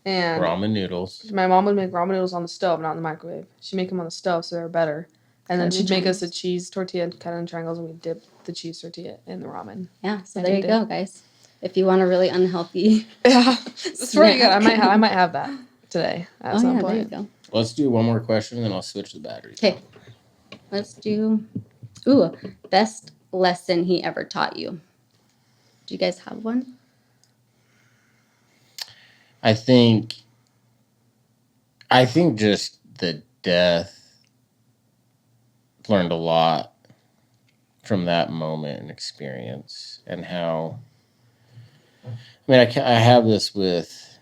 and Ramen noodles. my mom would make ramen noodles on the stove, not in the microwave. She'd make them on the stove, so they were better. And then Cut in she'd make us a triangles. cheese tortilla, cut it in triangles, and we dip the cheese tortilla in the ramen. Yeah, so I there you did go, guys. If you want a really unhealthy. Yeah, it's pretty good. Snack. I might have that today at Oh, some yeah, there you point. go. Let's do one more question and then I'll switch the battery. Okay. Let's do. Ooh, best lesson he ever taught you. Do you guys have one? I think just the death learned a lot from that moment and experience and how I mean I have this with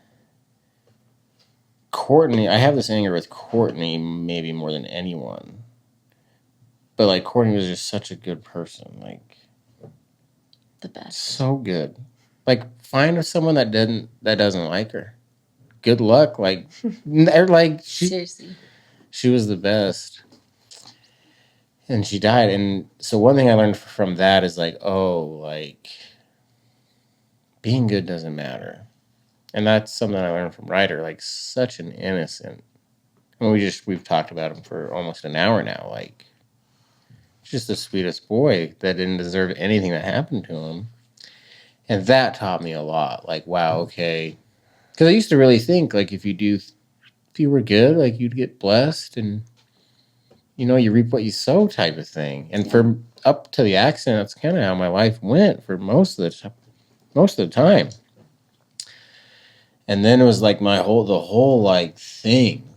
Courtney. I have this anger with Courtney maybe more than anyone. But like Courtney was just such a good person. Like The best. so good. Like find someone that doesn't like her. Good luck. Like Seriously. she was the best. And she died. And so one thing I learned from that is like, oh, like being good doesn't matter. And that's something I learned from Ryder. Like such an innocent. And we've talked about him for almost an hour now. Like just the sweetest boy that didn't deserve anything that happened to him. And that taught me a lot. Like, wow, okay. Because I used to really think, like, if you were good, like, you'd get blessed and, you reap what you sow type of thing. And for up to the accident, that's kind of how my life went for most of the time. And then it was like the whole, like, thing.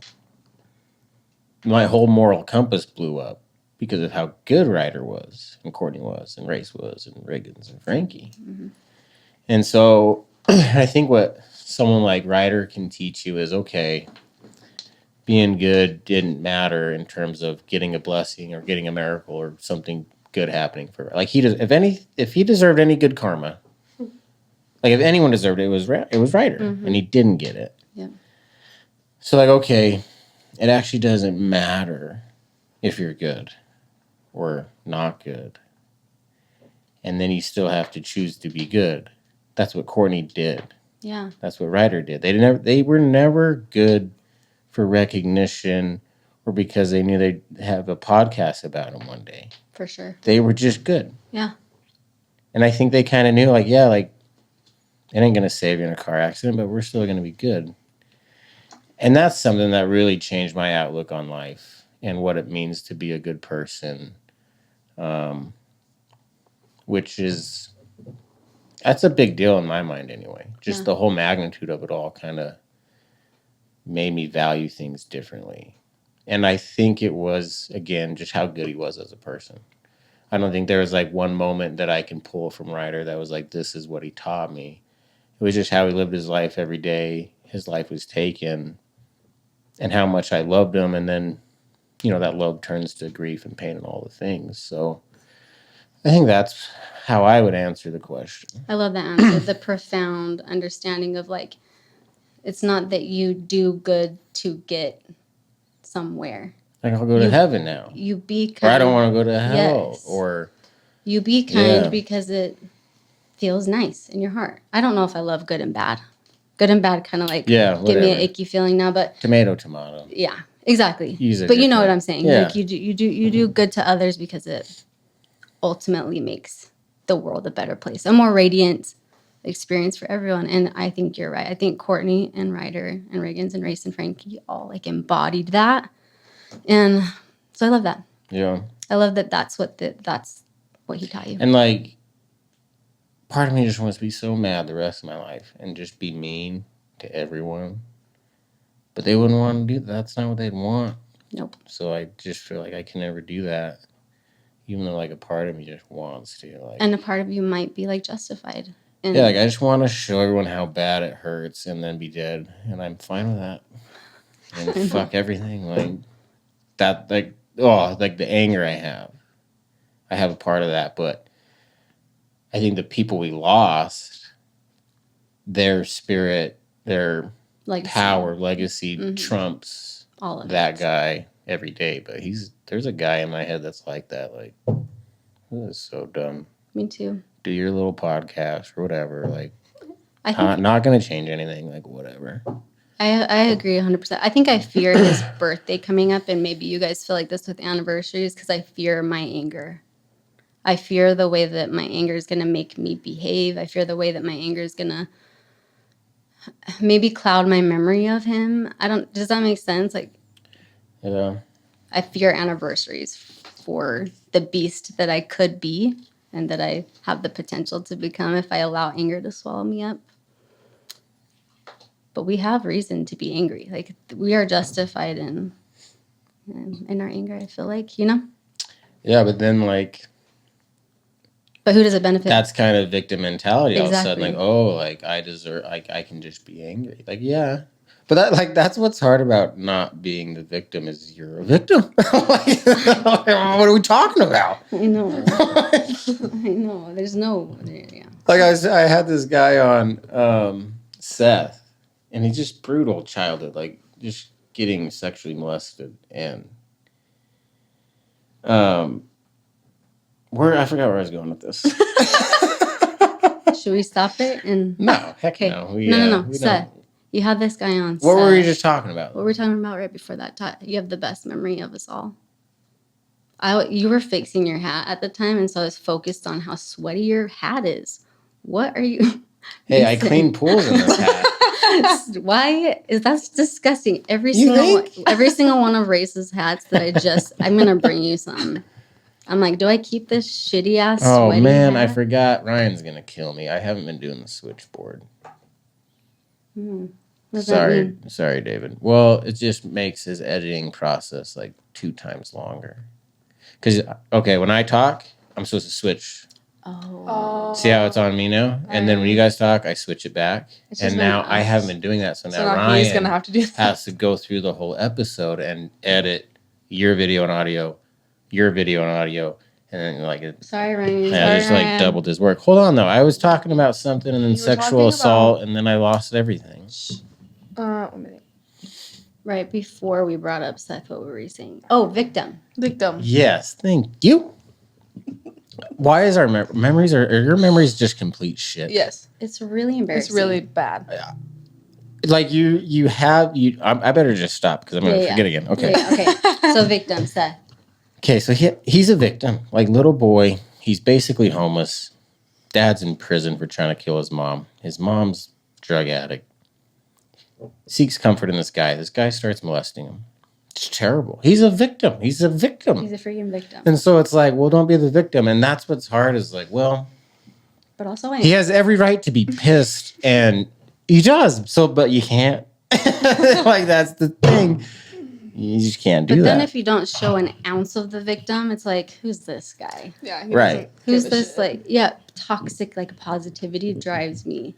My whole moral compass blew up because of how good Ryder was and Courtney was and Race was and Riggins and Frankie. Mm-hmm. And so I think what someone like Ryder can teach you is, okay, being good didn't matter in terms of getting a blessing or getting a miracle or something good happening for her. Like if he deserved any good karma, like if anyone deserved it, it was Ryder, and he didn't get it. Yeah. So like, okay, it actually doesn't matter if you're good or not good. And then you still have to choose to be good. That's what Courtney did. Yeah. That's what Ryder did. They were never good for recognition or because they knew they'd have a podcast about him one day. For sure. They were just good. Yeah. And I think they kind of knew, like, yeah, like, it ain't going to save you in a car accident, but we're still going to be good. And that's something that really changed my outlook on life and what it means to be a good person, which is... That's a big deal in my mind anyway. Just the whole magnitude of it all kind of made me value things differently. And I think it was, again, just how good he was as a person. I don't think there was like one moment that I can pull from Ryder that was like, this is what he taught me. It was just how he lived his life every day. His life was taken, and how much I loved him. And then, that love turns to grief and pain and all the things. So I think that's how I would answer the question. I love that answer. The profound understanding of like, it's not that you do good to get somewhere. Like, I'll go to heaven now. You be kind. Or I don't want to go to hell. Yes. Or you be kind because it feels nice in your heart. I don't know if I love good and bad. Good and bad kind of like give me an icky feeling now, but tomato. Yeah, exactly. Use it but you know what I'm saying. Yeah. Like you do good to others because it ultimately makes the world a better place, a more radiant experience for everyone. And I think you're right. I think Courtney and Ryder and Riggins and Race and Frankie all like embodied that. And so I love that. Yeah. I love that that's what he taught you. And like, part of me just wants to be so mad the rest of my life and just be mean to everyone. But they wouldn't want to do that. That's not what they'd want. Nope. So I just feel like I can never do that. Even though like a part of me just wants to. Like, and a part of you might be like justified. And like I just want to show everyone how bad it hurts and then be dead. And I'm fine with that. And fuck everything. Like that, like the anger I have a part of that. But I think the people we lost, their spirit, their power, legacy trumps all of that guy every day. But there's a guy in my head that's like that. Like, this is so dumb. Me too. Do your little podcast or whatever. Like, not going to change anything. Like, whatever. I agree 100%. I think I fear his birthday coming up, and maybe you guys feel like this with anniversaries, because I fear my anger. I fear the way that my anger is going to make me behave. I fear the way that my anger is going to maybe cloud my memory of him. Does that make sense? Like, yeah. I fear anniversaries for the beast that I could be and that I have the potential to become if I allow anger to swallow me up. But we have reason to be angry. Like, we are justified in our anger, I feel like, Yeah, but then, like... But who does it benefit? That's kind of victim mentality. All of a sudden, like, oh, like, I deserve... Like, I can just be angry. Like, yeah. But that's what's hard about not being the victim is you're a victim. Like, what are we talking about? I know. I know. There's no... Yeah. Like, I had this guy on, Seth. And he's just brutal childhood, like just getting sexually molested, and I forgot where I was going with this. Should we stop it? No, heck no. No. Seth, you had this guy on. What were you just talking about? What were we talking about right before that? You have the best memory of us all. You were fixing your hat at the time, and so I was focused on how sweaty your hat is. What are you? Hey, I clean pools in this hat. Why is that's disgusting? Every single one of Race's hats that I'm gonna bring you some. I'm like, do I keep this shitty ass? Oh man, hat? I forgot. Ryan's gonna kill me. I haven't been doing the switchboard. Sorry, David. Well, it just makes his editing process like 2 times longer. Because when I talk, I'm supposed to switch. Oh. See how it's on me now? And then when you guys talk, I switch it back. And now I haven't been doing that. So now Ryan he's gonna have to do that. Has to go through the whole episode and edit your video and audio, and then like sorry, Ryan. I just like doubled his work. Hold on though. I was talking about something and then sexual assault and then I lost everything. 1 minute. Right before we brought up Seth, what were we saying? Oh, victim. Yes, thank you. Why is our memories are your memories just complete shit? Yes, it's really embarrassing. It's really bad. Yeah. Like I better just stop because I'm gonna forget again. Okay. Yeah, okay. So victim, Seth. Okay, so he's a victim. Like little boy, he's basically homeless. Dad's in prison for trying to kill his mom. His mom's drug addict. Seeks comfort in this guy. This guy starts molesting him. It's terrible. He's a victim. He's a freaking victim. And so it's like, well, don't be the victim. And that's what's hard is like, well, but also he has every right to be pissed, and he does. So, but you can't. Like that's the thing. You just can't do But then that. if you don't show an ounce of the victim, it's like, who's this guy? Yeah, Right. Who's this toxic positivity drives me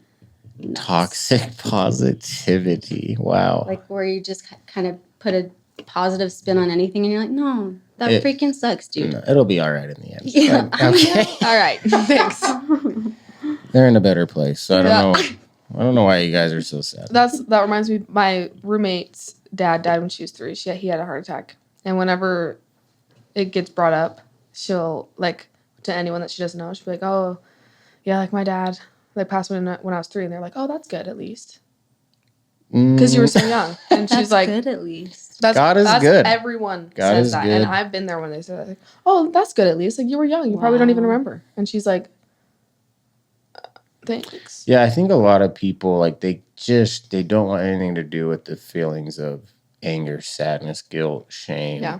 nuts. Toxic positivity. Wow. Like where you just kind of put a positive spin on anything and you're like, no, that It- freaking sucks, dude. No, it'll be all right in the end. Yeah, Like, I okay. All right, thanks. They're in a better place. So I don't Yeah. know. I don't know why you guys are so sad. That reminds me. My roommate's dad died when she was 3. He had a heart attack, and whenever it gets brought up, she'll like to anyone that she doesn't know, she'll be like, "Oh, yeah, like my dad like passed when I was 3," and they're like, "Oh, that's good at least." Because you were so young, and That's she's like, good at least. That's God is that's good. Everyone God says is that, good. and I've been there when they say that. Like, oh, that's good at least. Like you were young, you probably don't even Wow. remember. And she's like, thanks. Yeah, I think a lot of people like they don't want anything to do with the feelings of anger, sadness, guilt, shame. Yeah.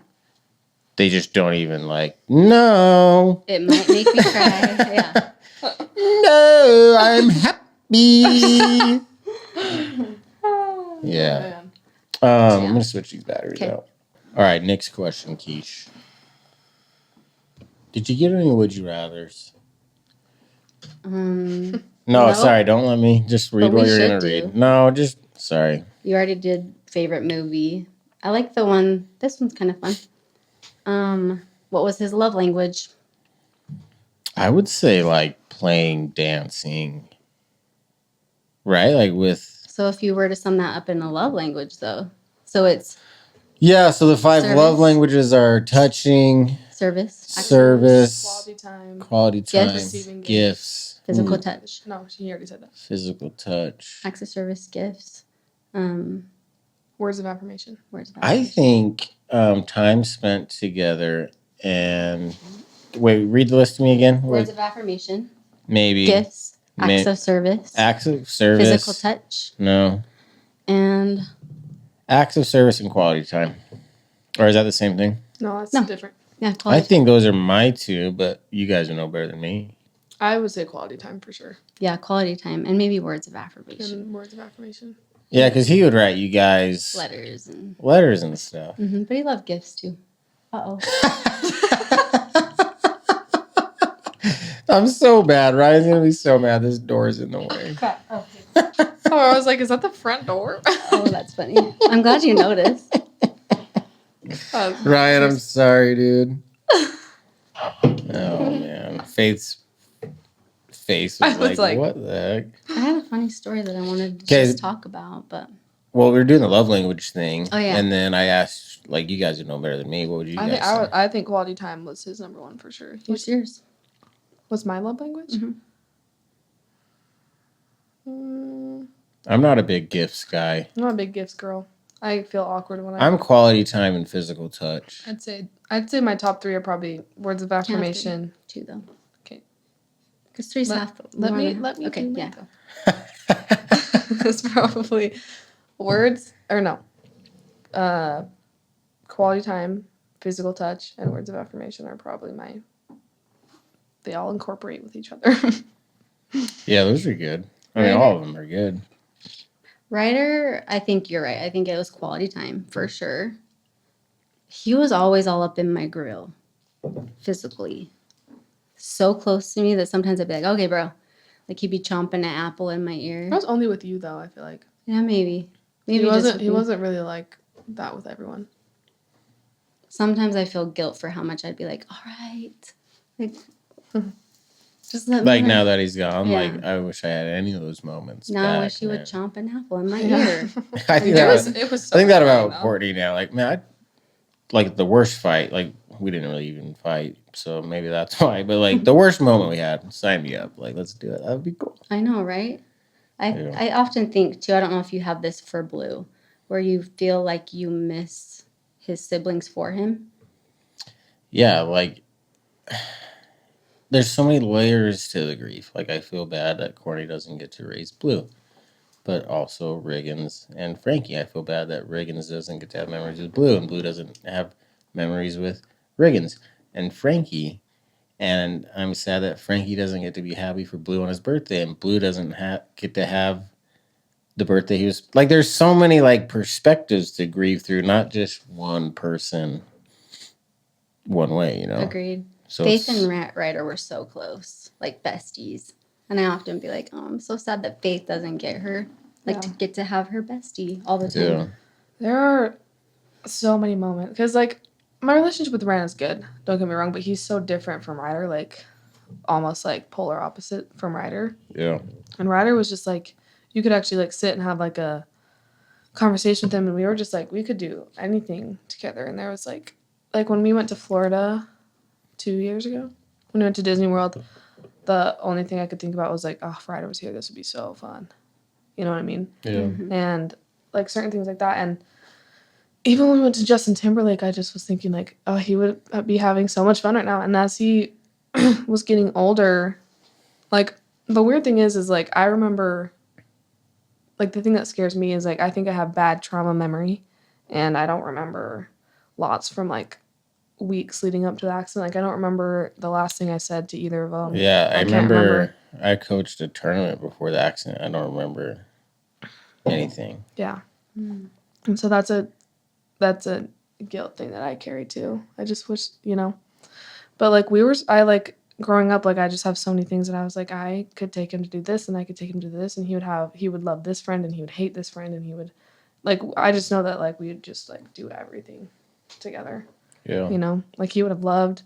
They just don't even like, no. It might make me cry. Yeah. No, I'm happy. Yeah. Man. I'm gonna switch these batteries Okay. out. All right, next question, Keish. Did you get any would you rathers? No. No, sorry, don't let me just read But what we you're should gonna do. read. No, just sorry. You already did favorite movie. I like the one. This one's kind of fun. What was his love language? I would say like playing, dancing. Right? Like with So if you were to sum that up in a love language, though, so it's yeah, so the 5 Service. love languages are touching, service, service, Quality time. quality time, Gifts. Receiving gifts, physical Ooh, touch, No, she already said that. physical touch. acts of service, gifts, Words of affirmation. words of I affirmation. think time spent together and wait, read the list to me again. Words of affirmation, Maybe gifts, acts Ma- of service, acts of service. physical touch, No. and Acts of service and quality time. Or is that the same thing? No, that's No. different. yeah, quality. I think those are my 2, but you guys know better than me. I would say quality time for sure. Yeah, quality time, and maybe words of affirmation, And words of affirmation. Yeah, because he would write you guys letters, and letters and stuff. but he loved gifts too. Uh oh. I'm so bad. Ryan's gonna be so mad. This door's in the way. Crap. Oh, Oh, I was like, is that the front door? oh, that's funny. I'm glad you noticed. Ryan, I'm sorry, dude. Oh man, Faith's face I was, was like, like- what the heck? I had a funny story that I wanted to 'Kay. just talk about, but Well, we were doing the love language thing. Oh, yeah. And then I asked, like, you guys would know better than me. What would you guys say? I think quality time was his number 1 for sure. what's yours? Was my love language? Mhm. I'm not a big gifts guy. I'm not a big gifts girl. I feel awkward when I'm quality time and physical touch. I'd say my top 3 are probably words of affirmation. 2 though. Okay. Because 3's half. Let me Okay, do yeah. that. It's probably words or no. Quality time, physical touch, and words of affirmation are probably they all incorporate with each other. Yeah, those are good. I mean, Right. all of them are good. Ryder, I think you're right. I think it was quality time for sure. He was always all up in my grill, physically. So close to me that sometimes I'd be like, okay, bro. Like he'd be chomping an apple in my ear. That was only with you though, I feel like. Yeah, maybe. He Maybe just wasn't really like that with everyone. Sometimes I feel guilt for how much I'd be like, all right. Like, just let me. Like now that he's gone, Yeah. like I wish I had any of those moments. Now I back, wish you would man. chomp an apple in my Yeah. ear. I think It that was I think that annoying, about though. Courtney now. Like, man, like the worst fight. Like we didn't really even fight, so maybe that's why. But like the worst moment we had, sign me up. Like, let's do it. That would be cool. I know, right? Yeah. I often think too, I don't know if you have this for Blue, where you feel like you miss his siblings for him. Yeah, like there's so many layers to the grief. Like I feel bad that Courtney doesn't get to raise Blue, but also Riggins and Frankie. I feel bad that Riggins doesn't get to have memories with Blue, and Blue doesn't have memories with Riggins and Frankie. And I'm sad that Frankie doesn't get to be happy for Blue on his birthday, and Blue doesn't get to have the birthday he was like. There's so many like perspectives to grieve through, not just one person, one way. You know. Agreed. So Faith and Ryder were so close, like besties. And I often be like, oh, I'm so sad that Faith doesn't get her, like to get to have her bestie all the time. yeah. There are so many moments because like my relationship with Ren is good. Don't get me wrong, but he's so different from Ryder, like almost like polar opposite from Ryder. Yeah. And Ryder was just like you could actually like sit and have like a conversation with him, and we were just like we could do anything together. And there was like when we went to Florida 2 years ago, when we went to Disney World, the only thing I could think about was like, oh, if Ryder was here, this would be so fun. You know what I mean? Yeah. And like certain things like that. And even when we went to Justin Timberlake, I just was thinking like, oh, he would be having so much fun right now. And as he was getting older, like the weird thing is like I remember, like the thing that scares me is like I think I have bad trauma memory, and I don't remember lots from like weeks leading up to the accident. Like I don't remember the last thing I said to either of them. Yeah, I can't remember I coached a tournament before the accident. I don't remember anything. Yeah. And so that's a guilt thing that I carry too. I just wish, but like I like growing up, like I just have so many things that I was like, I could take him to do this and I could take him to this, and he would love this friend and he would hate this friend, and he would like, I just know that like we would just like do everything together. Yeah. Like he would have loved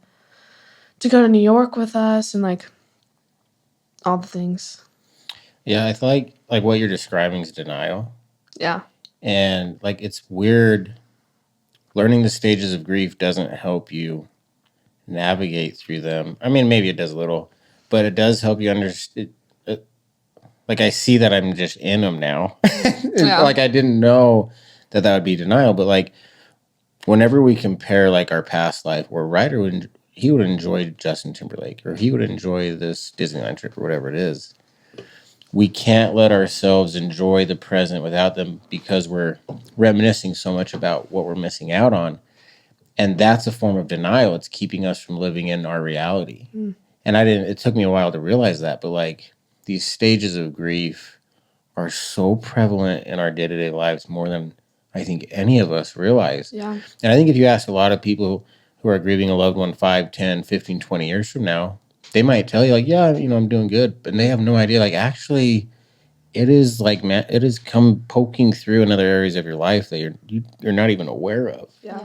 to go to New York with us and like all the things. Yeah, I feel like what you're describing is denial. Yeah. And like it's weird. Learning the stages of grief doesn't help you navigate through them. I mean, maybe it does a little, but it does help you understand. Like I see that I'm just in them now. Yeah. Like I didn't know that would be denial, but like whenever we compare like our past life, where Ryder would enjoy Justin Timberlake, or he would enjoy this Disneyland trip or whatever it is. We can't let ourselves enjoy the present without them because we're reminiscing so much about what we're missing out on. And that's a form of denial. It's keeping us from living in our reality. And it took me a while to realize that, but like these stages of grief are so prevalent in our day-to-day lives more than I think any of us realize. Yeah. And I think if you ask a lot of people who are grieving a loved one 5, 10, 15, 20 years from now, they might tell you like, yeah, I'm doing good. But they have no idea. Like actually, it is like, man, it has come poking through in other areas of your life that you're not even aware of. Yeah.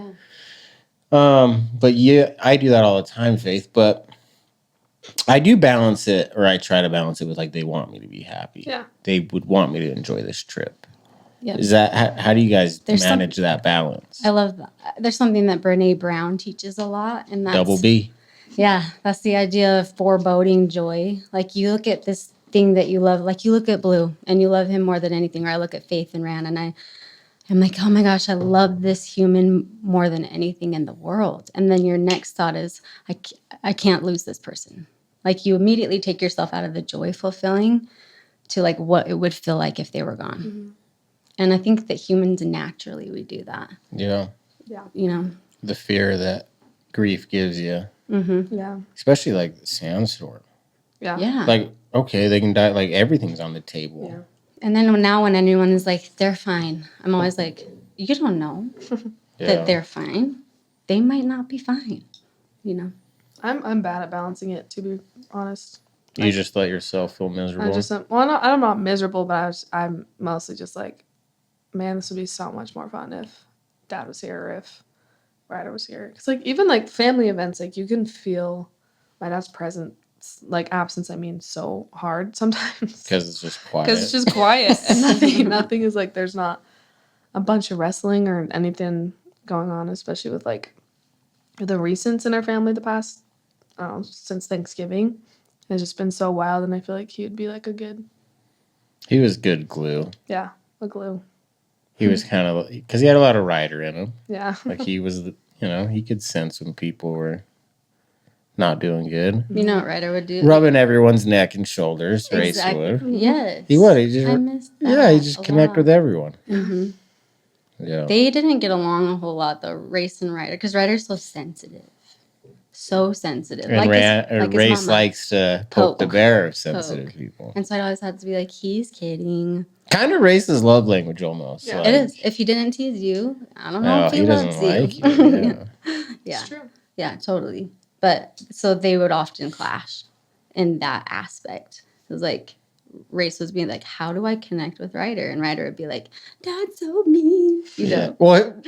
But yeah, I do that all the time, Faith. But I do balance it, or I try to balance it with like they want me to be happy. Yeah. They would want me to enjoy this trip. Yep. Is that how do you guys manage that balance? I love that. There's something that Brene Brown teaches a lot, and that's Double B. Yeah, that's the idea of foreboding joy. Like you look at this thing that you love, like you look at Blue and you love him more than anything, or I look at Faith and Ran and I'm like, oh my gosh, I love this human more than anything in the world. And then your next thought is, I can't lose this person. Like you immediately take yourself out of the joyful feeling to like what it would feel like if they were gone. Mm-hmm. And I think that humans naturally we do that. Yeah. Yeah. The fear that grief gives you. Mm-hmm. Yeah. Especially like sandstorm. Yeah. Yeah. Like, okay, they can die. Like everything's on the table. Yeah. And then now when anyone is like, they're fine, I'm always like, you don't know that they're fine. They might not be fine. I'm bad at balancing it, to be honest. You just let yourself feel miserable. I'm not miserable, but I'm mostly just like, man, this would be so much more fun if Dad was here or if Ryder was here. Because like even like family events, like you can feel my dad's presence, like absence. I mean, so hard sometimes because it's just quiet. And nothing is like there's not a bunch of wrestling or anything going on, especially with like the recents in our family the past, since Thanksgiving. It's just been so wild, and I feel like he would be like he was good glue. Yeah, a glue. He was kind of, because he had a lot of Ryder in him. Yeah. Like he was, he could sense when people were not doing good. You know what Ryder would do? Rubbing everyone's neck and shoulders. Exactly. Race would. Yes. He would. I missed that. He just connect with everyone. Mm-hmm. Yeah. They didn't get along a whole lot though, Race and Ryder, because Ryder's so sensitive. so sensitive. And Like his Race mama. likes to poke the bear of sensitive Poke. people. And so I always had to be like, he's kidding. Kind of Race's love language almost. Yeah. Like, It is. If he didn't tease you, I don't know if he doesn't loves like you. you. Yeah. Yeah. It's true. Yeah, totally. But so they would often clash in that aspect. It was like Race was being like, how do I connect with Ryder? And Ryder would be like, Dad's so mean. You know? Well,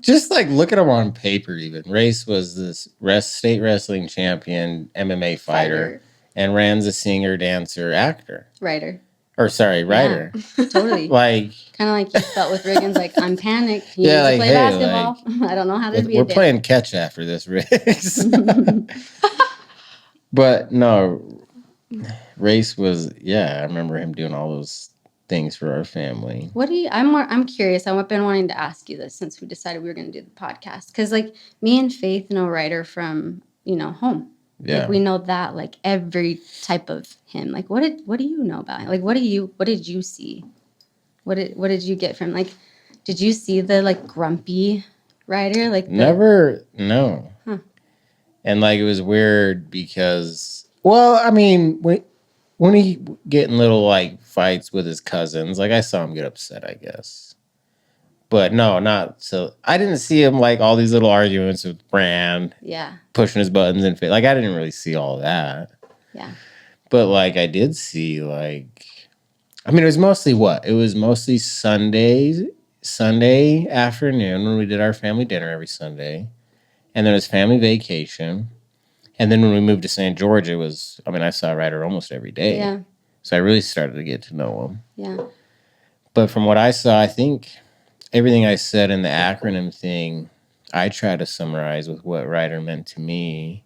just like look at him on paper even. Race was this state wrestling champion, MMA fighter, and Rand's a singer, dancer, actor. Ryder. Or sorry, writer. Yeah, totally. Like kind of like you felt with Riggins, like I'm panicked. He Yeah, needs like, to play hey, basketball. I don't know how to be we're a dad. playing catch after this, Riggs. But no, Race was I remember him doing all those things for our family. What do you? I'm curious. I've been wanting to ask you this since we decided we were going to do the podcast. Because like me and Faith know Ryder from home. Yeah. Like we know that like every type of him. Like what do you know about him? Like what did you see? What did you get from like? Did you see the like grumpy Ryder? Like Never, no. Huh. And like it was weird because, well, I mean, when he get in little like fights with his cousins, like I saw him get upset, I guess. But no, not so. I didn't see him like all these little arguments with Brand. Yeah. Pushing his buttons and like I didn't really see all that. Yeah. But like I did see like, I mean, it was mostly what? It was mostly Sunday afternoon when we did our family dinner every Sunday. And then it was family vacation. And then when we moved to St. George, it was, I mean, I saw Ryder almost every day. Yeah. So I really started to get to know him. Yeah. But from what I saw, I think everything I said in the acronym thing, I try to summarize with what Ryder meant to me.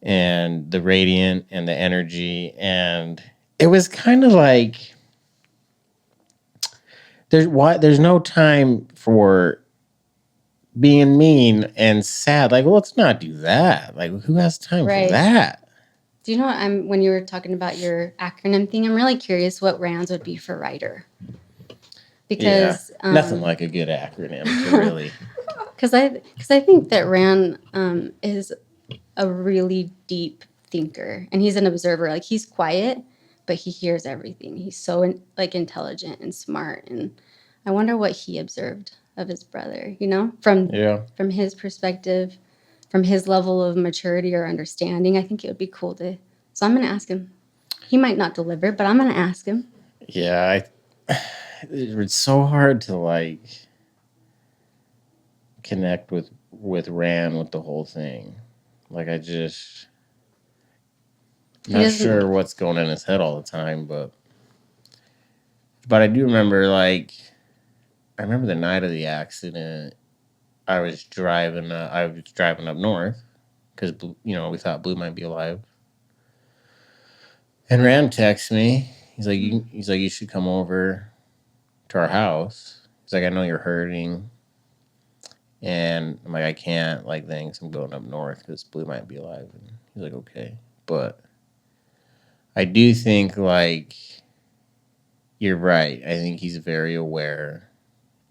And the radiant and the energy. And it was kind of like, there's no time for being mean and sad. Like, well, let's not do that. Like, who has time for that? Do you know what when you were talking about your acronym thing, I'm really curious what Rand's would be for Ryder. Because nothing like a good acronym to really. Because I think that Rand is a really deep thinker and he's an observer. Like he's quiet, but he hears everything. He's so intelligent and smart. And I wonder what he observed of his brother, from his perspective, from his level of maturity or understanding. I think it would be cool so I'm going to ask him. He might not deliver, but I'm going to ask him. Yeah, it's so hard to like connect with Rand with the whole thing. Like I just not sure what's going in his head all the time, but I do remember I remember the night of the accident. I was driving up north because we thought Blue might be alive. And Rand texts me. He's like, you should come over to our house. He's like, I know you're hurting. And I'm like, I can't. Like, thanks. I'm going up north because Blue might be alive. And he's like, okay. But I do think, like, you're right. I think he's very aware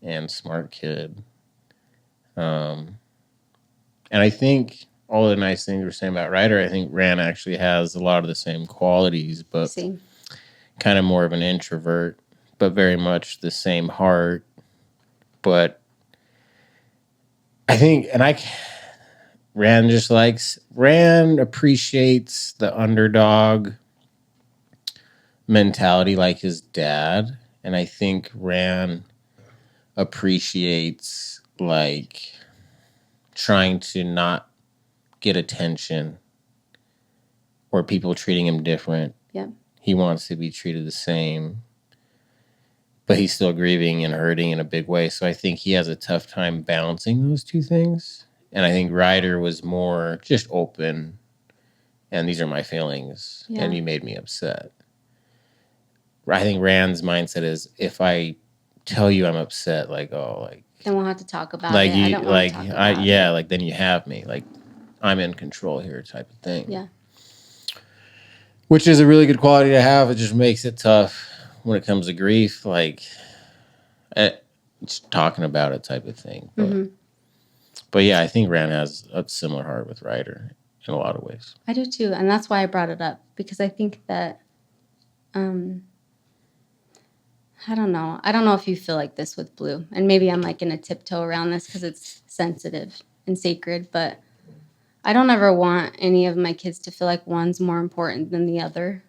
and smart kid. And I think all the nice things we're saying about Ryder, I think Rand actually has a lot of the same qualities, but kind of more of an introvert, but very much the same heart. But I think, Rand appreciates the underdog mentality like his dad. And I think Rand appreciates like trying to not get attention or people treating him different. Yeah. He wants to be treated the same, but he's still grieving and hurting in a big way. So I think he has a tough time balancing those two things. And I think Ryder was more just open and these are my feelings and you made me upset. I think Rand's mindset is if I tell you I'm upset, then we'll have to talk about it. I don't want to talk about it. Like then you have me. Like I'm in control here type of thing. Yeah. Which is a really good quality to have. It just makes it tough when it comes to grief. Like it's talking about it type of thing. But But yeah, I think Rand has a similar heart with Ryder in a lot of ways. I do too, and that's why I brought it up, because I think that I don't know. I don't know if you feel like this with Blue, and maybe I'm like in a tiptoe around this because it's sensitive and sacred, but I don't ever want any of my kids to feel like one's more important than the other.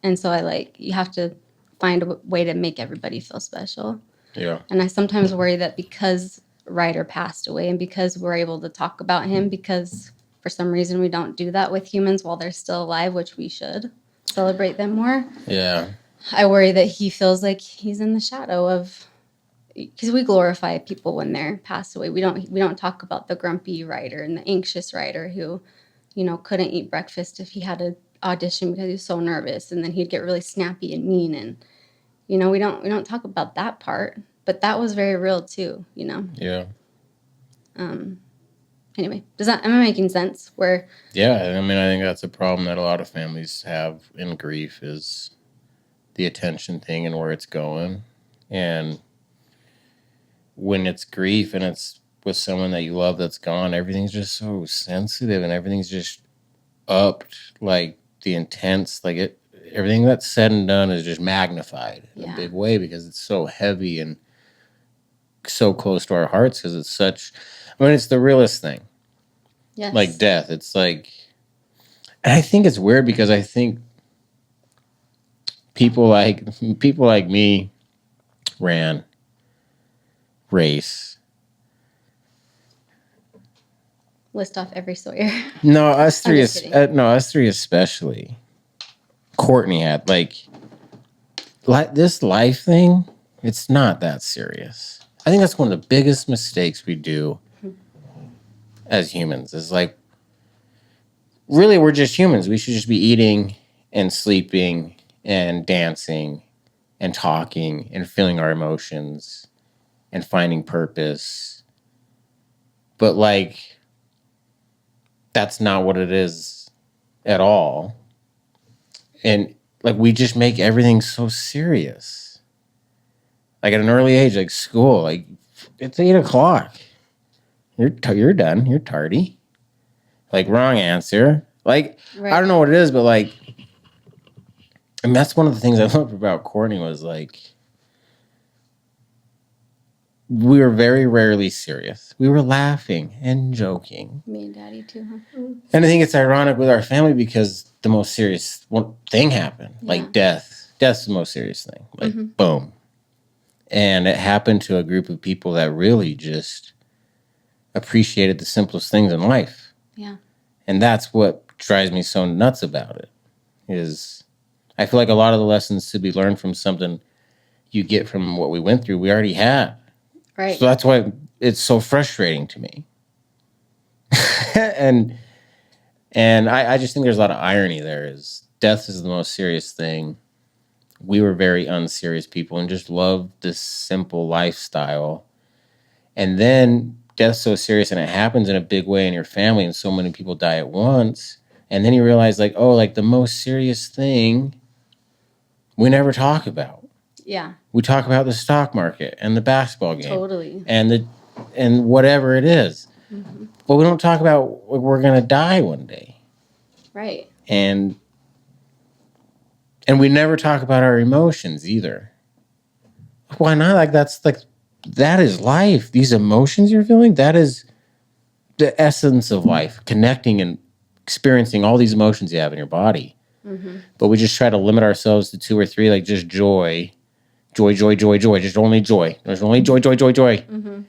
And so you have to find a way to make everybody feel special. Yeah. And I sometimes worry that because Ryder passed away and because we're able to talk about him, because for some reason we don't do that with humans while they're still alive, which we should celebrate them more. Yeah. I worry that he feels like he's in the shadow of, because we glorify people when they're passed away. We don't talk about the grumpy Ryder and the anxious Ryder who, couldn't eat breakfast if he had an audition because he was so nervous, and then he'd get really snappy and mean, and we don't talk about that part, but that was very real too. Yeah. Anyway, am I making sense? Yeah, I mean, I think that's a problem that a lot of families have in grief is the attention thing and where it's going. And when it's grief and it's with someone that you love that's gone, everything's just so sensitive and everything's just upped, like the intense, everything that's said and done is just magnified in a big way because it's so heavy and so close to our hearts because it's it's the realest thing. Yes. Like death. It's like, and I think it's weird because I think people like me ran race. List off every Sawyer. No, us three especially. Courtney had this life thing. It's not that serious. I think that's one of the biggest mistakes we do as humans. Is really we're just humans. We should just be eating and sleeping and dancing and talking and feeling our emotions and finding purpose. But that's not what it is at all. And we just make everything so serious. At an early age, school, it's 8:00. You're done. You're tardy. Wrong answer. Right. I don't know what it is, but and that's one of the things I loved about Courtney was we were very rarely serious. We were laughing and joking. Me and Daddy too, huh? And I think it's ironic with our family because the most serious thing happened, death. Death's the most serious thing. Boom. And it happened to a group of people that really just appreciated the simplest things in life. Yeah. And that's what drives me so nuts about it, is I feel like a lot of the lessons to be learned from something you get from what we went through, we already had. Right. So that's why it's so frustrating to me. and I just think there's a lot of irony there. Is death is the most serious thing. We were very unserious people and just loved this simple lifestyle. And then death's so serious and it happens in a big way in your family and so many people die at once. And then you realize the most serious thing we never talk about. Yeah. We talk about the stock market and the basketball game. Totally. And whatever it is. Mm-hmm. But we don't talk about we're going to die one day. Right. And we never talk about our emotions either. Why not? That is life. These emotions you're feeling, that is the essence of life. Connecting and experiencing all these emotions you have in your body. Mm-hmm. But we just try to limit ourselves to 2 or 3, just joy. Joy, joy, joy, joy. Just only joy. There's only joy, joy, joy, joy. Mm-hmm.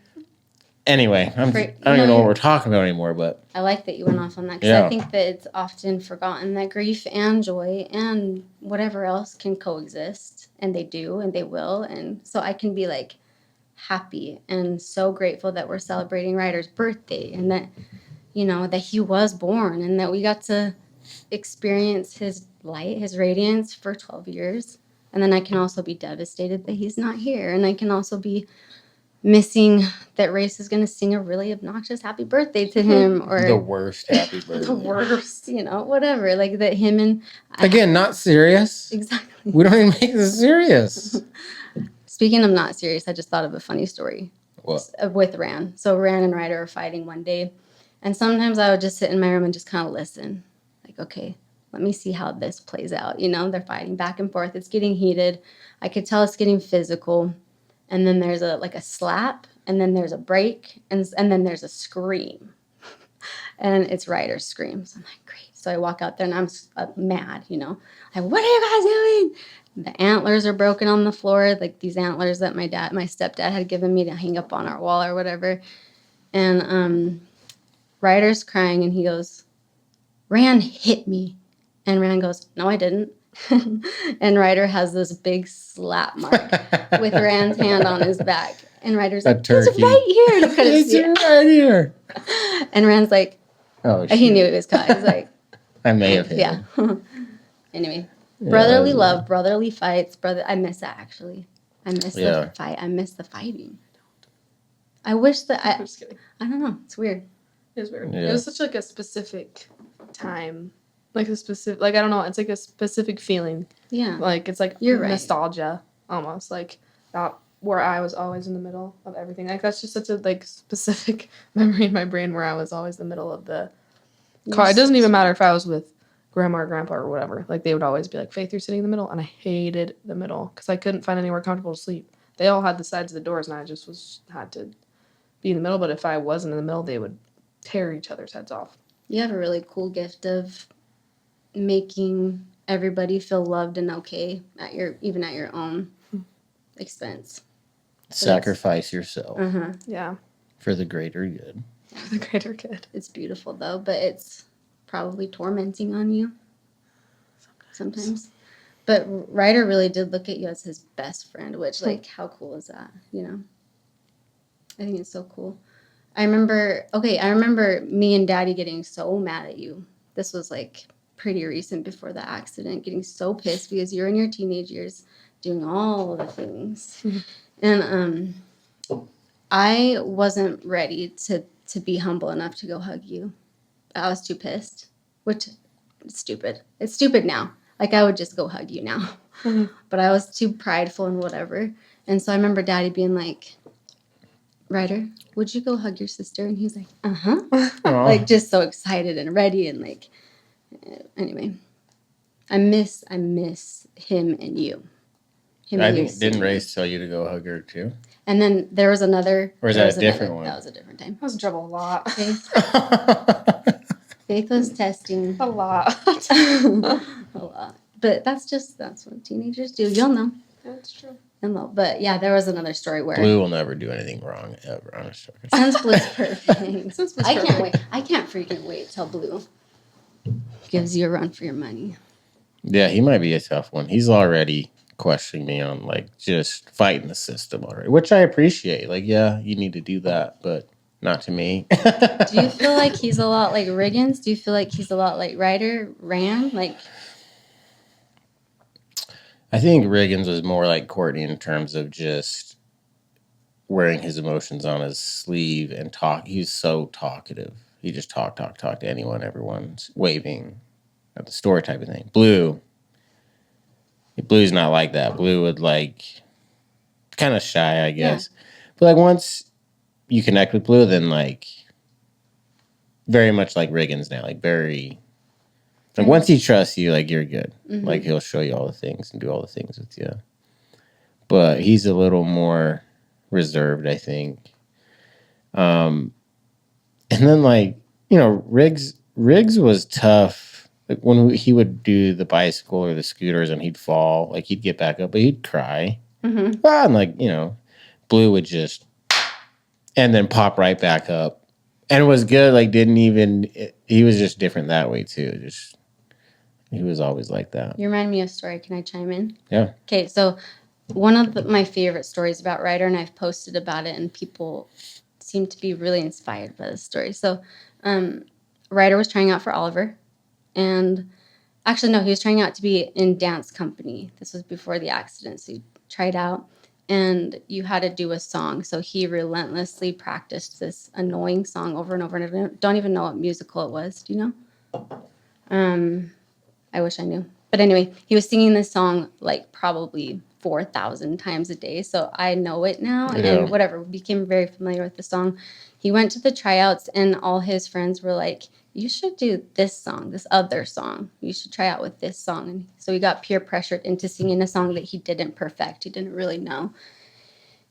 Anyway, I don't even know what we're talking about anymore, but... I like that you went off on that, because I think that it's often forgotten that grief and joy and whatever else can coexist, and they do, and they will, and so I can be, happy and so grateful that we're celebrating Ryder's birthday, and that, that he was born, and that we got to experience his light, his radiance for 12 years, and then I can also be devastated that he's not here, and I can also be missing that Race is going to sing a really obnoxious happy birthday to him, or the worst happy birthday. The worst, whatever. That him and... Again, not serious. Exactly. We don't even make this serious. Speaking of not serious, I just thought of a funny story. What? With Ran. So Ran and Ryder are fighting one day. And sometimes I would just sit in my room and just kind of listen. Like, okay, let me see how this plays out. You know, they're fighting back and forth. It's getting heated. I could tell it's getting physical. And then there's a slap, and then there's a break, and then there's a scream. And it's Ryder's screams. I'm like, great. So I walk out there and I'm mad, you know. Like, what are you guys doing? The antlers are broken on the floor, like these antlers that my stepdad had given me to hang up on our wall or whatever. And Ryder's crying and he goes, Ran hit me. And Ran goes, no, I didn't. And Ryder has this big slap mark with Rand's hand on his back. And Ryder's like, it's right here. You couldn't see it. Right here. And Rand's like, oh, shit. he knew it was caught. He's like, I may have hit yeah. him. Anyway, Yeah, brotherly love, brotherly fights. I miss that actually. I miss Yeah. the fight. I miss the fighting. I wish that I'm just kidding. I don't know. It's weird. It was weird. Yeah. It was such like a specific time. Like a specific, like I don't know, it's like a specific feeling. Yeah. Like it's like You're right. nostalgia almost. Like that where I was always in the middle of everything. Like that's just such a like specific memory in my brain where I was always the middle of the car. It doesn't even matter if I was with grandma or grandpa or whatever. Like they would always be like, Faith, you're sitting in the middle, and I hated the middle because I couldn't find anywhere comfortable to sleep. They all had the sides of the doors, and I just had to be in the middle. But if I wasn't in the middle, they would tear each other's heads off. You have a really cool gift of making everybody feel loved and okay even at your own expense. Sacrifice yourself Yeah, for the greater good. for the greater good. It's beautiful though, but it's probably tormenting on you sometimes. But Ryder really did look at you as his best friend, which like how cool is that? You know, I think it's so cool. I remember me and Daddy getting so mad at you. This was like pretty recent before the accident, getting so pissed because you're in your teenage years doing all the things. And I wasn't ready to be humble enough to go hug you. I was too pissed, which is stupid. It's stupid now. Like I would just go hug you now. But I was too prideful and whatever. And so I remember Daddy being like, Ryder, would you go hug your sister? And he's like, like just so excited and ready and like, anyway, I miss him and you. I think didn't Race tell you to go hug her too? And then there was another. Or is that a different one? That was a different time. I was in trouble a lot. Faith was testing A lot. a lot, but that's what teenagers do. You'll know. That's true. But yeah, there was another story where Blue will never do anything wrong ever on a show. since Blue's perfect. Since Blue's I can't perfect. wait. I can't freaking wait till Blue gives you a run for your money. Yeah, he might be a tough one. He's already questioning me on like just fighting the system already, which I appreciate. Like, yeah, you need to do that, but not to me. Do you feel like he's a lot like Riggins? Do you feel like he's a lot like Ryder, Ran? Like, I think Riggins was more like Courtney in terms of just wearing his emotions on his sleeve and talk. He's so talkative. He just talk to anyone, everyone's waving at the store type of thing. Blue's not like that. Blue would like kind of shy, I guess. Yeah. But like once you connect with Blue, then like very much like Riggins now, like very like once he trusts you, like you're good. Mm-hmm. Like he'll show you all the things and do all the things with you. But he's a little more reserved, I think. And then like, you know, Riggs was tough. Like when he would do the bicycle or the scooters and he'd fall, like he'd get back up, but he'd cry. Mm-hmm. And like, you know, Blue would just, and then pop right back up. And it was good. Like he was just different that way too. He was always like that. You remind me of a story. Can I chime in? Yeah. Okay. So one of my favorite stories about Ryder, and I've posted about it and people seem to be really inspired by this story. So Ryder was trying out for Oliver. And actually, no, he was trying out to be in dance company. This was before the accident. So he tried out and you had to do a song. So he relentlessly practiced this annoying song over and over. And I don't even know what musical it was. Do you know? I wish I knew. But anyway, he was singing this song like probably 4,000 times a day. So I know it now. Yeah. And whatever, became very familiar with the song. He went to the tryouts and all his friends were like, you should do this song, this other song. You should try out with this song. And so he got peer pressured into singing a song that he didn't perfect. He didn't really know.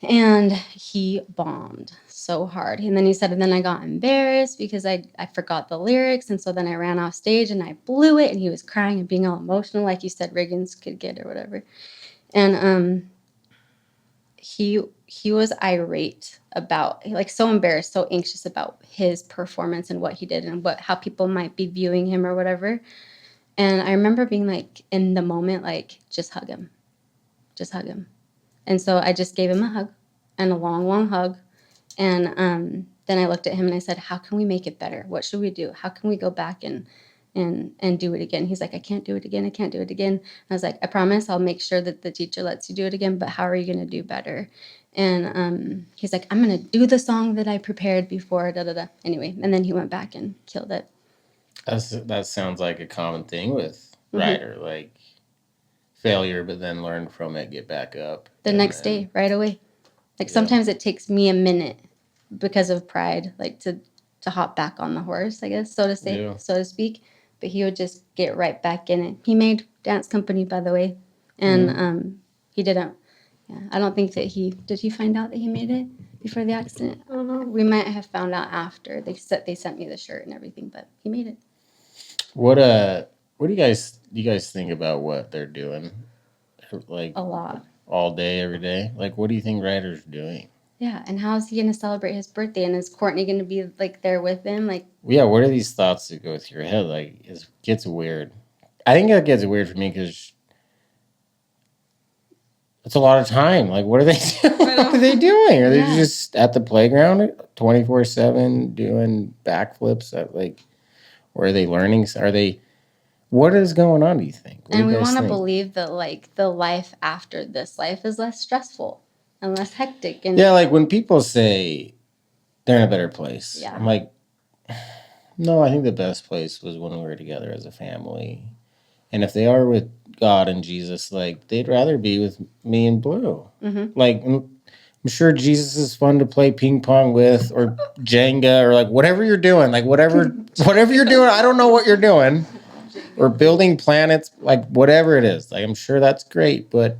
And he bombed so hard. And then he said, and then I got embarrassed because I forgot the lyrics. And so then I ran off stage and I blew it. And he was crying and being all emotional, like you said, Riggins could get or whatever. And he was irate about, like, so embarrassed, so anxious about his performance and what he did and how people might be viewing him or whatever. And I remember being like, in the moment, like, just hug him. Just hug him. And so I just gave him a hug, and a long, long hug. And then I looked at him and I said, how can we make it better? What should we do? How can we go back and do it again? He's like, I can't do it again. I can't do it again. I was like, I promise I'll make sure that the teacher lets you do it again, but how are you going to do better? And he's like, I'm going to do the song that I prepared before, da, da, da. Anyway, and then he went back and killed it. That sounds like a common thing with Ryder, like failure, but then learn from it, get back up. The next day, right away. Like, sometimes it takes me a minute because of pride, like to hop back on the horse, I guess, so to say, so to speak. But he would just get right back in it. He made dance company, by the way, and he didn't. Yeah, I don't think that did he find out that he made it before the accident? I don't know. We might have found out after they sent me the shirt and everything, but he made it. What do you guys think about what they're doing? Like A lot. All day, every day? Like, what do you think Ryder's doing? Yeah, and how is he going to celebrate his birthday? And is Courtney going to be, like, there with him? Like, yeah, what are these thoughts that go through your head? Like, it gets weird. I think it gets weird for me because it's a lot of time. Like, what are they doing? What are they doing? Are they just at the playground 24/7 doing backflips? Or are they learning? What is going on, do you think? And we want to believe that, like, the life after this life is less stressful and less hectic. And yeah, like when people say they're in a better place, I'm like, no, I think the best place was when we were together as a family. And if they are with God and Jesus, like, they'd rather be with me and Blue. Like, I'm sure Jesus is fun to play ping pong with, or Jenga, or like whatever you're doing. Like, whatever you're doing, I don't know what you're doing. Or building planets, like whatever it is. Like, I'm sure that's great, but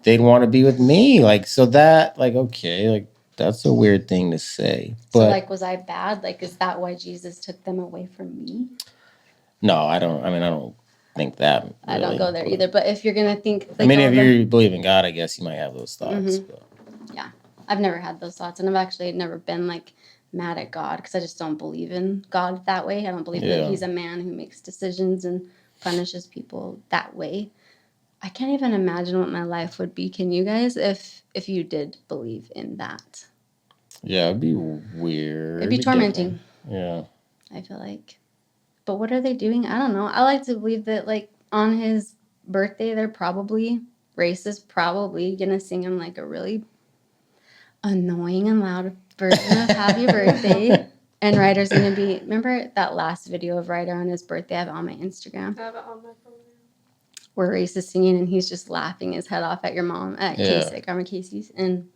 they'd want to be with me. Like, so that, like, okay, like, that's a weird thing to say. But, so, like, was I bad? Like, is that why Jesus took them away from me? No, I don't think that. Really, I don't go there either. But if you're going to think... like, I mean, if you believe in God, I guess you might have those thoughts. But. Yeah. I've never had those thoughts. And I've actually never been, like, mad at God because I just don't believe in God that way. I don't believe that he's a man who makes decisions and punishes people that way. I can't even imagine what my life would be. Can you guys, if you did believe in that? Yeah, it'd be weird. It'd be tormenting. Yeah. I feel like. But what are they doing? I don't know. I like to believe that, like, on his birthday, they're probably racist, probably going to sing him, like, a really annoying and loud version of Happy Birthday. And Ryder's going to be... Remember that last video of Ryder on his birthday? I have it on my Instagram. I have it on my phone. Where Race is singing and he's just laughing his head off at your mom at Grandma Casey's. And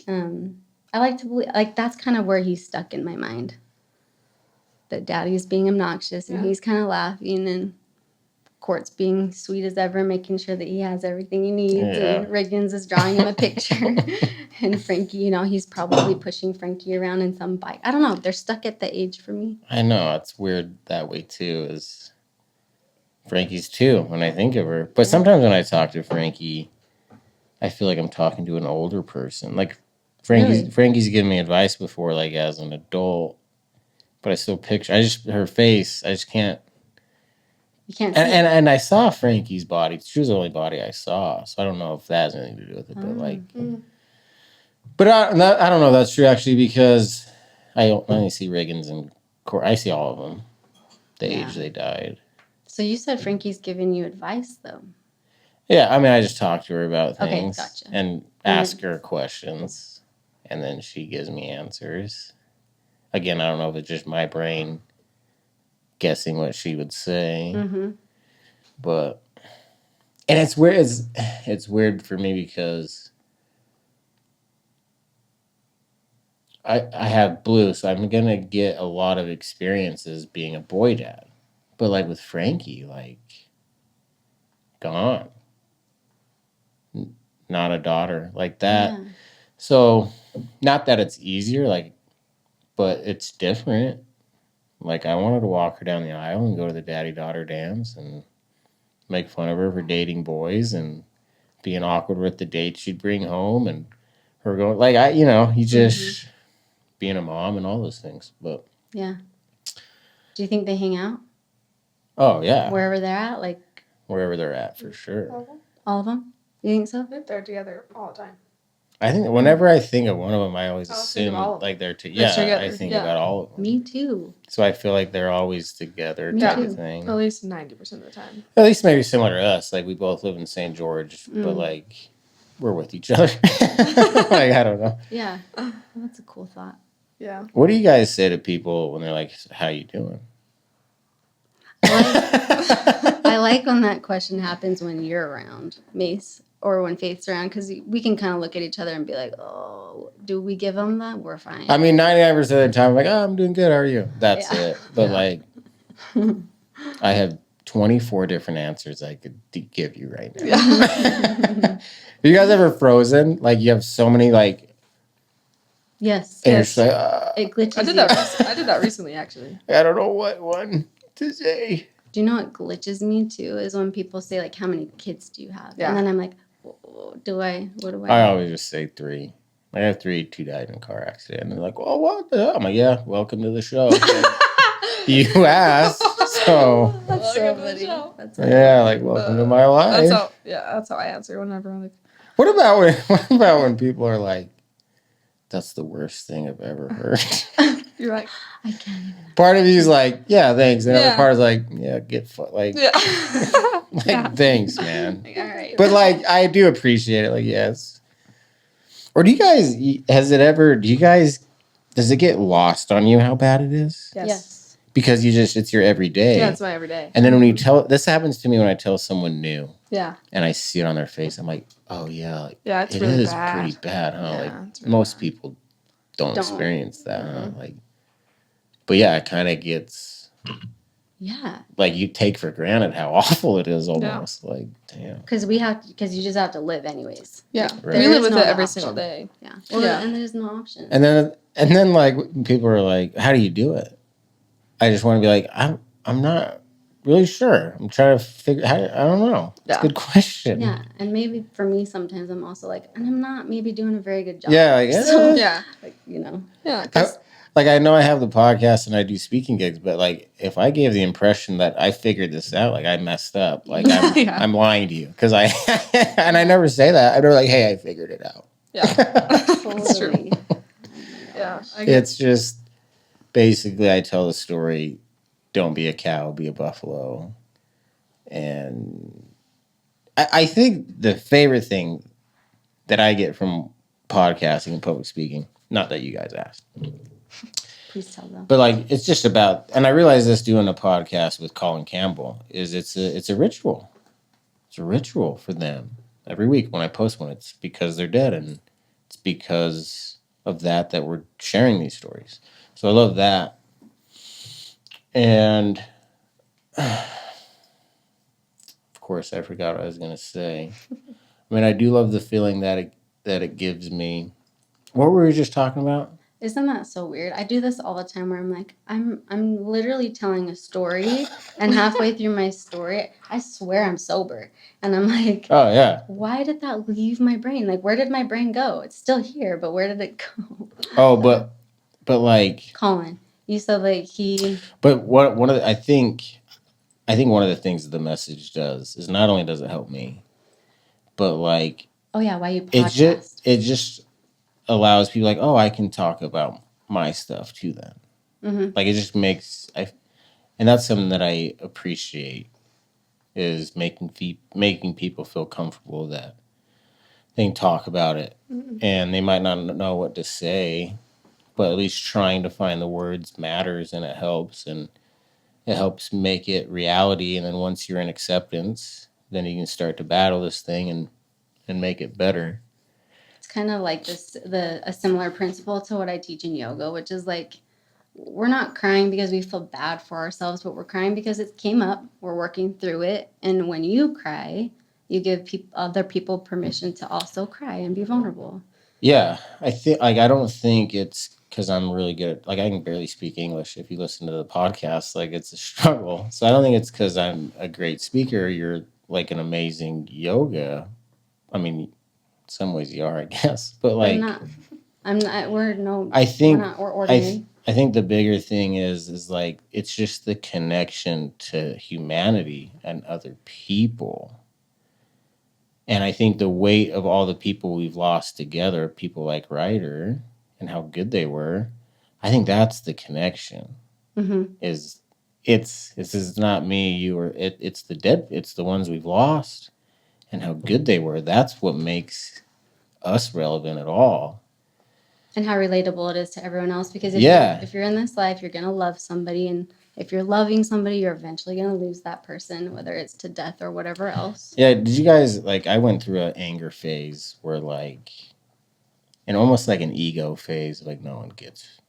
I like to believe, like, that's kind of where he's stuck in my mind. That Daddy's being obnoxious and he's kind of laughing, and Court's being sweet as ever, making sure that he has everything he needs. And Riggins is drawing him a picture. And Frankie, you know, he's probably pushing Frankie around in some bike. I don't know. They're stuck at the age for me. I know. It's weird that way, too, is Frankie's, too, when I think of her. But sometimes when I talk to Frankie, I feel like I'm talking to an older person. Like, Frankie's given me advice before, like, as an adult. But I still picture... her face, I just can't... You can't see and I saw Frankie's body. She was the only body I saw. So I don't know if that has anything to do with it. But, like... But I don't know if that's true, actually, because I only see Riggins and Court. I see all of them. The age they died. So you said Frankie's giving you advice, though. Yeah, I mean, I just talk to her about things. Okay, gotcha. And ask her questions. And then she gives me answers. Again, I don't know if it's just my brain guessing what she would say. But And it's weird. It's weird for me because I have Blue, so I'm gonna get a lot of experiences being a boy dad. But like with Frankie, like gone, not a daughter like that. Yeah. So not that it's easier, like, but it's different. Like I wanted to walk her down the aisle and go to the daddy daughter dance and make fun of her for dating boys and being awkward with the dates she'd bring home and her going like you just being a mom and all those things. But Yeah. Do you think they hang out oh yeah, wherever they're at? Like wherever they're at for sure. all of them? You think so? They're together all the time. I think whenever I think of one of them, I always I think assume of all of like they're They're yeah. together, I think yeah. about all of them. Me too. So I feel like they're always together Me type too. of thing. At least 90% of the time. At least maybe similar to us. Like we both live in St. George, but like we're with each other. Like I don't know. Yeah. Well, that's a cool thought. Yeah. What do you guys say to people when they're like, "How you doing?" I like when that question happens when you're around, Mace, or when Faith's around, because we can kind of look at each other and be like, "Oh, do we give them that? We're fine." I mean, 99% of the time, I'm like, "Oh, I'm doing good. How are you?" That's Yeah. it. But Yeah. like, I have 24 different answers I could give you right now. Yeah. Have you guys ever frozen? Like you have so many like, Yes. and you're Yes. just like, It glitches. I did you. that. I did that recently, actually. I don't know what one to say. Do you know what glitches me too? Is when people say like, "How many kids do you have?" Yeah. And then I'm like, What do I? I always just say 3. I have 3. 2 died in a car accident. And they're like, "Oh, what the hell?" I'm like, "Yeah, welcome to the show." You asked, so That's so Welcome to the funny. show. That's yeah, like welcome to my life. That's how I answer whenever I'm like, What about when people are like, "That's the worst thing I've ever heard." you're like, I can't even. Part of you is like, "Yeah, thanks," and the Yeah. other part is like, "Yeah, like, yeah. like Yeah. thanks, man." Like, all right. But like, I do appreciate it. Like, yes. Or do you guys? Does it get lost on you how bad it is? Yes. Because it's your everyday. Yeah, it's my everyday. And then when you this happens to me when I tell someone new Yeah. and I see it on their face, I'm like, oh yeah, like, Yeah, it's it really is bad. pretty bad, huh? Yeah, Like it's really most bad. people don't Don't. experience that, huh? Like, but yeah, it kind of gets Yeah. like you take for granted how awful it is almost. Like, damn. Because you just have to live anyways. Yeah. Right. We There live is with no it other every option. single day. Yeah. Well, Yeah. and there's no option. And then like people are like, how do you do it? I just want to be like, I'm not really sure. I'm trying to figure. I don't know. It's a Yeah. good question. Yeah, and maybe for me sometimes I'm also like, and I'm not maybe doing a very good job. Yeah, like, So, Yeah. like Yeah. I know I have the podcast and I do speaking gigs, but like if I gave the impression that I figured this out, like I messed up, like I'm, Yeah. I'm lying to you because I and I never say that. I never like, hey, I figured it out. Yeah. That's true. totally. Yeah. It's just basically I tell the story. Don't be a cow, be a buffalo. And I think the favorite thing that I get from podcasting and public speaking, not that you guys asked, Please tell them. but like it's just about, and I realize this doing a podcast with Colin Campbell is it's a ritual. It's a ritual for them every week when I post one. It's because they're dead, and it's because of that we're sharing these stories. So I love that, and of course I forgot what I was gonna say. I mean, I do love the feeling that it gives me. What were we just talking about? Isn't that so weird? I do this all the time where I'm like, I'm literally telling a story, and halfway through my story, I swear I'm sober, and I'm like, Oh yeah. why did that leave my brain? Like, where did my brain go? It's still here, but where did it go? Oh, but like. Colin, you said like he. But one of the, I think one of the things that the message does is not only does it help me, but like Oh yeah, why you podcast? it just allows people like, oh, I can talk about my stuff to them. Mm-hmm. Like it just makes and that's something that I appreciate is making people feel comfortable that they can talk about it, and they might not know what to say, but at least trying to find the words matters, and it helps make it reality. And then once you're in acceptance, then you can start to battle this thing and make it better. It's kind of like a similar principle to what I teach in yoga, which is like, we're not crying because we feel bad for ourselves, but we're crying because it came up. We're working through it. And when you cry, you give other people permission to also cry and be vulnerable. Yeah, I don't think it's because I'm really good at, like, I can barely speak English. If you listen to the podcast, like, it's a struggle. So I don't think it's because I'm a great speaker. You're like an amazing yoga. I mean, in some ways you are, I guess. But like, I'm not. We're no. I think we're not. We're ordinary. I think the bigger thing is like it's just the connection to humanity and other people. And I think the weight of all the people we've lost together, people like Ryder and how good they were, I think that's the connection. Mm-hmm. It's not me, you, or it's the dead, it's the ones we've lost and how good they were. That's what makes us relevant at all. And how relatable it is to everyone else. Because if you're in this life, you're gonna love somebody, and if you're loving somebody, you're eventually gonna lose that person, whether it's to death or whatever else. Yeah, did you guys, like, I went through an anger phase where, like, and almost like an ego phase, like no one gets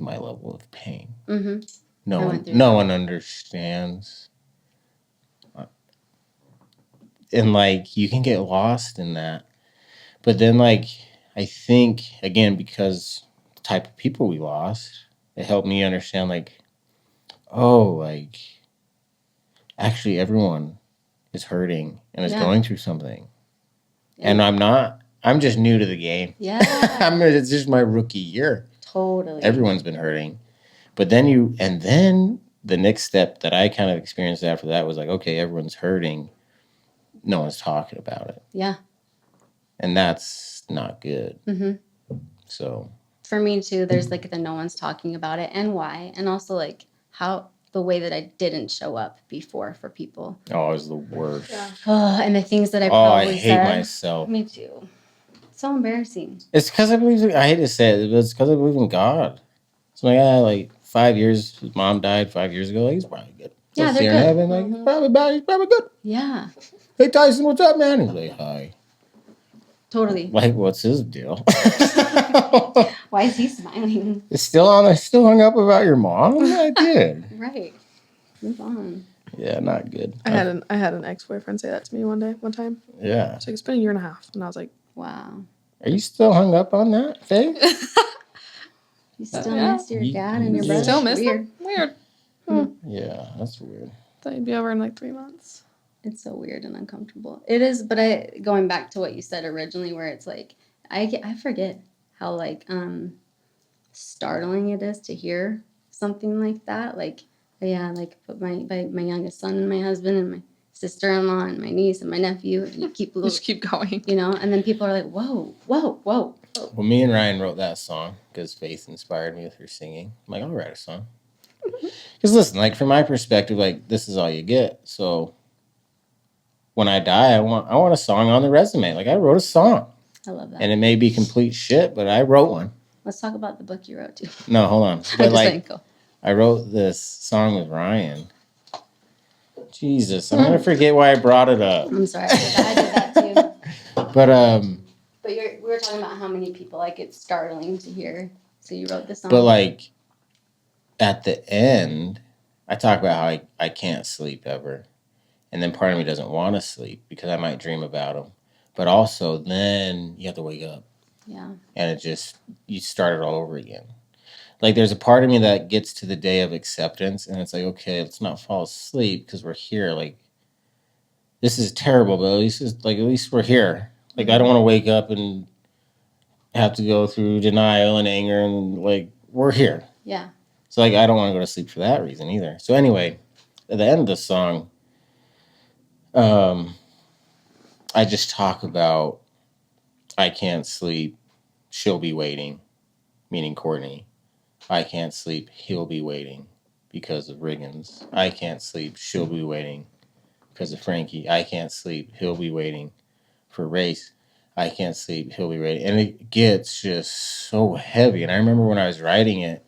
my level of pain. Mm-hmm. No one understands. And like you can get lost in that. But then, like, I think again, because the type of people we lost, it helped me understand, like, oh, like, actually everyone is hurting and is going through something. And I'm just new to the game. Yeah. It's just my rookie year. Totally. Everyone's been hurting. But then the next step that I kind of experienced after that was like, okay, everyone's hurting. No one's talking about it. Yeah. And that's not good. Mm-hmm. So. For me too, there's like the no one's talking about it and why. And also like how the way that I didn't show up before for people. Oh, it was the worst. Yeah. Oh, and the things that I probably said. I hate myself. Me too. It's so embarrassing. It's because I hate to say it, but it's because I believe in God. So like 5 years, his mom died 5 years ago. Like, he's probably good. Yeah, they're good. In heaven, like, he's probably bad. He's probably good. Yeah. Hey Tyson, what's up, man? He's like, hi. Totally. Like, what's his deal? Why is he smiling? It's still hung up about your mom? I did. Right. Move on. Yeah, not good. I had an ex-boyfriend say that to me one time. Yeah. It's like, it's been a year and a half. And I was like, wow. Are you still hung up on that, Faye? You still miss your dad and your brother? Still miss weird. them? Weird. Yeah, that's weird. Thought you'd be over in like 3 months. It's so weird and uncomfortable. It is, but going back to what you said originally, where it's like I forget how like startling it is to hear something like that. Like, yeah, like put my youngest son and my husband and my sister-in-law and my niece and my nephew, and you just keep going, you know. And then people are like, whoa. Well, me and Ryan wrote that song because Faith inspired me with her singing. I'm like, I'll write a song. Because listen, like, from my perspective, like, this is all you get. So when I die, I want a song on the resume. Like, I wrote a song. I love that. And it may be complete shit, but I wrote one. Let's talk about the book you wrote too. No, hold on. But like, I wrote this song with Ryan. Jesus, I'm gonna forget why I brought it up. I'm sorry, I did that too. But we were talking about how many people, like, it's startling to hear. So you wrote this song. But like, at the end, I talk about how I can't sleep ever. And then part of me doesn't want to sleep because I might dream about him. But also then you have to wake up. Yeah. And you start it all over again. Like, there's a part of me that gets to the day of acceptance and it's like, okay, let's not fall asleep because we're here. Like, this is terrible, but at least we're here. Like, I don't want to wake up and have to go through denial and anger and, like, we're here. Yeah. So, like, I don't want to go to sleep for that reason either. So anyway, at the end of the song, I just talk about I can't sleep, she'll be waiting, meaning Courtney. I can't sleep, he'll be waiting because of Riggins. I can't sleep, she'll be waiting because of Frankie. I can't sleep, he'll be waiting for Race. I can't sleep, he'll be waiting. And it gets just so heavy. And I remember when I was writing it,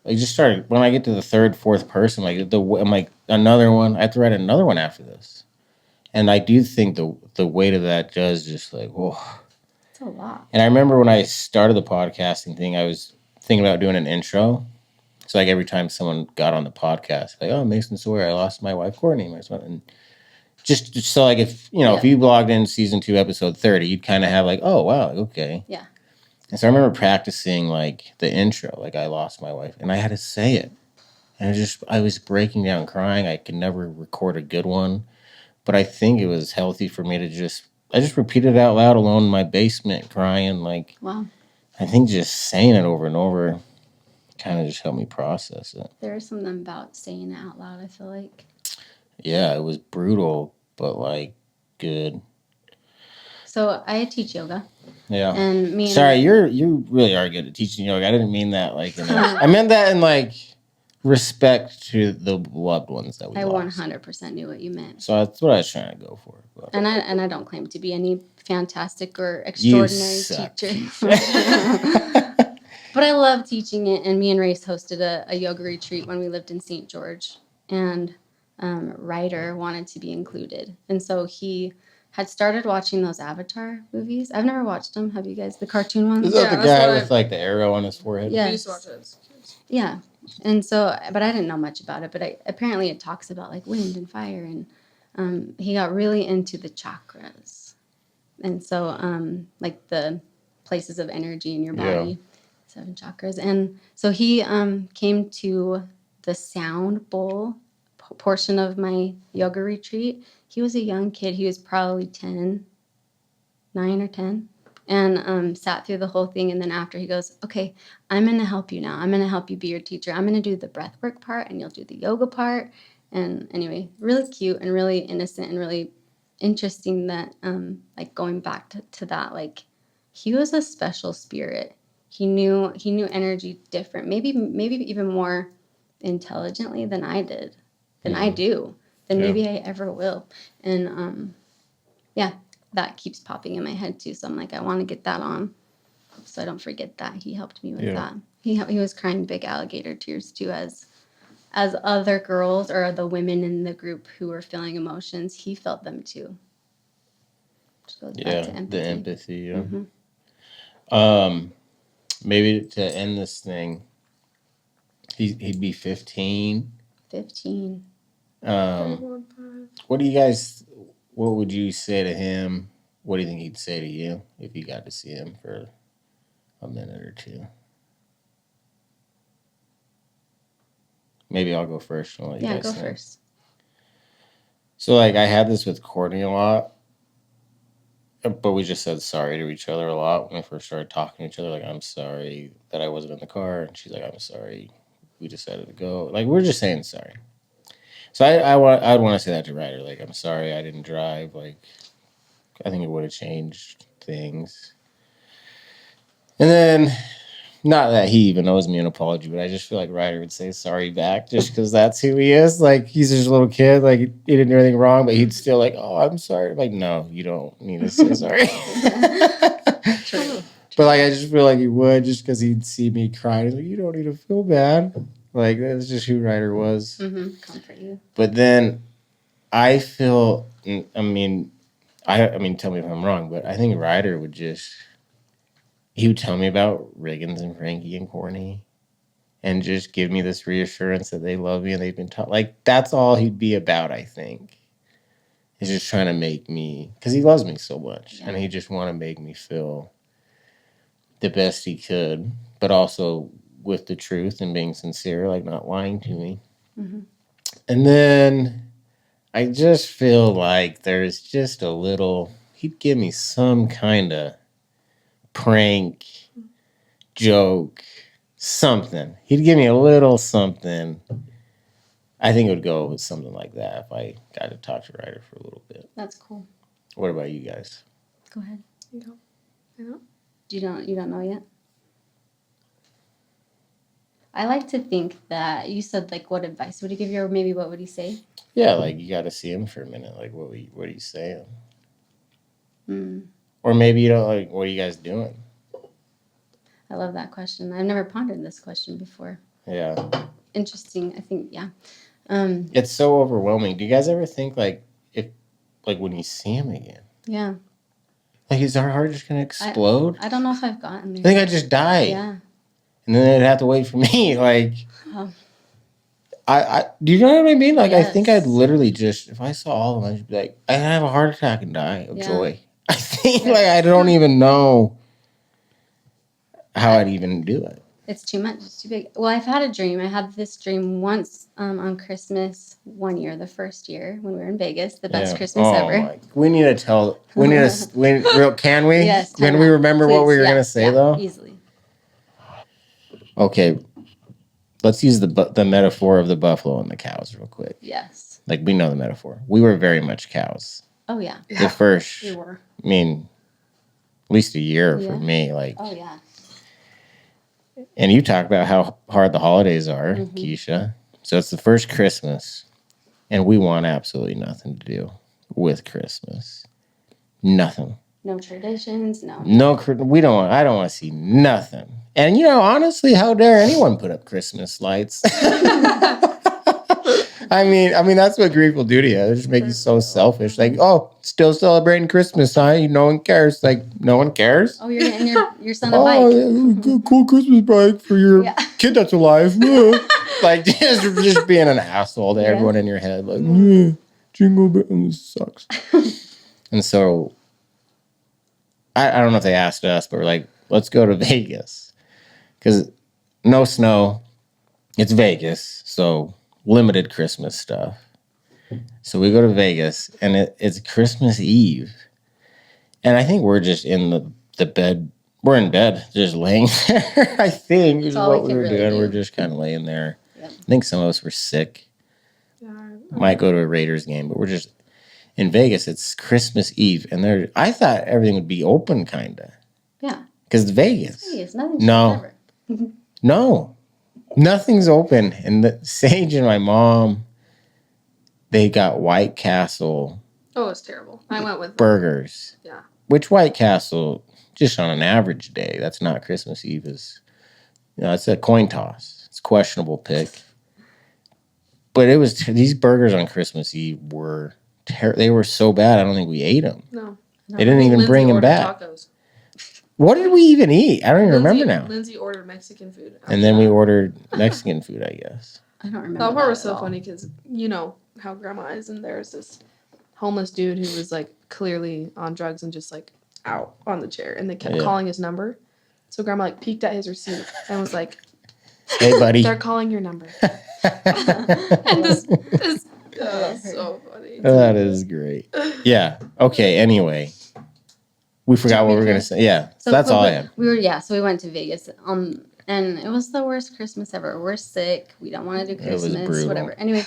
I just started, when I get to the third, fourth person, like, I'm like, another one, I have to write another one after this. And I do think the weight of that does just like, whoa. It's a lot. And I remember when I started the podcasting thing, I was thinking about doing an intro. So like every time someone got on the podcast, like, oh, Mason Sawyer, I lost my wife Courtney, and just so like if if you logged in season 2 episode 30, you'd kind of have like, oh wow, okay. Yeah. And so I remember practicing like the intro, like I lost my wife, and I had to say it, and I was breaking down crying. I could never record a good one, but I think it was healthy for me to I just repeated it out loud alone in my basement crying. Like, wow. I think just saying it over and over kind of just helped me process it. There is something about saying it out loud, I feel like. Yeah, it was brutal, but like good. So I teach yoga. Yeah. And me and Sorry, you really are good at teaching yoga. I didn't mean that like I meant that in like respect to the loved ones that we lost. 100% knew what you meant. So that's what I was trying to go for. But. And I don't claim to be any fantastic or extraordinary teacher. But I love teaching it. And me and Race hosted a yoga retreat when we lived in St. George. And Ryder wanted to be included. And so he had started watching those Avatar movies. I've never watched them. Have you guys? The cartoon ones? Is that the guy with like the arrow on his forehead? Yeah. We used to watch it as kids. Yeah. And so, but I didn't know much about it. But apparently it talks about like wind and fire. And he got really into the chakras. And so like the places of energy in your body. 7 chakras. And so he came to the sound bowl portion of my yoga retreat. He was a young kid. He was probably 9 or 10, and sat through the whole thing. And then after, he goes, okay, I'm going to help you now. I'm going to help you be your teacher. I'm going to do the breath work part and you'll do the yoga part. And anyway, really cute and really innocent and really interesting that like going back to that, like he was a special spirit. He knew energy different, maybe even more intelligently than I did, than I do, than maybe I ever will. And yeah, that keeps popping in my head too. So I'm like, I want to get that on, so I don't forget that he helped me with that. He was crying big alligator tears too, as other girls or the women in the group who were feeling emotions, he felt them too. Which goes back to empathy. The empathy. Yeah. Maybe to end this thing, he'd be 15. 15. What do you guys? What would you say to him? What do you think he'd say to you if you got to see him for a minute or two? Maybe I'll go first. And let you guys Go think. first. So, like, I had this with Courtney a lot, but we just said sorry to each other a lot when we first started talking to each other. Like, I'm sorry that I wasn't in the car, and she's like, I'm sorry we decided to go. Like, we're just saying sorry. So I'd want to say that to Ryder. Like, I'm sorry I didn't drive. Like, I think it would have changed things. And then, not that he even owes me an apology, but I just feel like Ryder would say sorry back just because that's who he is. Like, he's just a little kid. Like, he didn't do anything wrong, but he'd still like, oh, I'm sorry. I'm like, no, you don't need to say sorry. True. But, like, I just feel like he would just because he'd see me crying. He's like, you don't need to feel bad. Like, that's just who Ryder was. Mm-hmm. Comfort you. But then I feel, I mean, tell me if I'm wrong, but I think Ryder would he would tell me about Riggins and Frankie and Courtney and just give me this reassurance that they love me and they've been taught. Like, that's all he'd be about, I think. He's just trying to make me, because he loves me so much, and he just want to make me feel the best he could, but also with the truth and being sincere, like not lying to me. Mm-hmm. And then I just feel like there's just a little, he'd give me some kind of prank, joke, something. He'd give me a little something. I think it would go with something like that if I got to talk to Ryder for a little bit. That's cool. What about you guys? Go ahead. You know? You don't know yet? I like to think that you said, like, what advice would he give you, or maybe what would he say? Yeah, like, you got to see him for a minute. Like, what are you saying? Mm. Or maybe you don't, like, what are you guys doing? I love that question. I've never pondered this question before. Yeah. Interesting. I think, yeah. It's so overwhelming. Do you guys ever think, like, like when you see him again. Yeah. Like, is our heart just gonna explode? I don't know if I've gotten there. I think I'd just die. Yeah. And then they'd have to wait for me. Like, Oh. I do you know what I mean? Like, Yes. I think I'd literally just, if I saw all of them, I'd just be like, I'd have a heart attack and die of joy. I think, like, I don't even know how I'd even do it. It's too much. It's too big. Well, I've had a dream. I had this dream once on Christmas one year, the first year when we were in Vegas, the best Christmas ever. We need to tell. We need to. Can we? Yes. Can we remember what we were gonna say though? Easily. Okay. Let's use the metaphor of the buffalo and the cows real quick. Yes. Like, we know the metaphor. We were very much cows. Oh yeah. The first. We were. I mean, at least a year for me. Like. Oh yeah. And you talk about how hard the holidays are, Keshia. So it's the first Christmas, and we want absolutely nothing to do with Christmas. Nothing. No traditions. No. We don't want. I don't want to see nothing. And honestly, how dare anyone put up Christmas lights? I mean that's what grief will do to you. It just makes you so selfish. Like, oh, still celebrating Christmas, huh? No one cares. Like, no one cares. Oh, you're getting your son a bike. Oh, cool Christmas bike for your kid that's alive. Like, just being an asshole to everyone in your head. Like, jingle bells sucks. And so, I don't know if they asked us, but we're like, let's go to Vegas. Because no snow. It's Vegas, so limited Christmas stuff. So we go to Vegas, and it's Christmas Eve. And I think we're just in the bed. We're in bed, just laying there, I think, is what we were really doing. We're just kind of laying there. Yep. I think some of us were sick. Might go to a Raiders game, but we're just in Vegas. It's Christmas Eve, and I thought everything would be open, kind of. Yeah. Because it's Vegas. It's nothing's No. Nothing's open. And Sage and my mom, they got White Castle. Oh, it's terrible. I went with burgers. Yeah. Which White Castle, just on an average day, that's not Christmas Eve. It's a coin toss. It's a questionable pick. But it was these burgers on Christmas Eve were they were so bad. I don't think we ate them. No. They didn't even bring them back. Tacos. What did we even eat? I don't even remember now. Lindsay ordered Mexican food. And then we ordered Mexican food, I guess. I don't remember. That part was so funny because you know how grandma is, and there's this homeless dude who was like clearly on drugs and just like out on the chair, and they kept calling his number. So grandma like peeked at his receipt and was like, "Hey, buddy, they're calling your number." And this so funny. That is great. Yeah. Okay. Anyway. We forgot what we were going to say. Yeah. So that's all I had. So we went to Vegas. And it was the worst Christmas ever. We're sick. We don't want to do Christmas. It was brutal. Whatever. Anyway,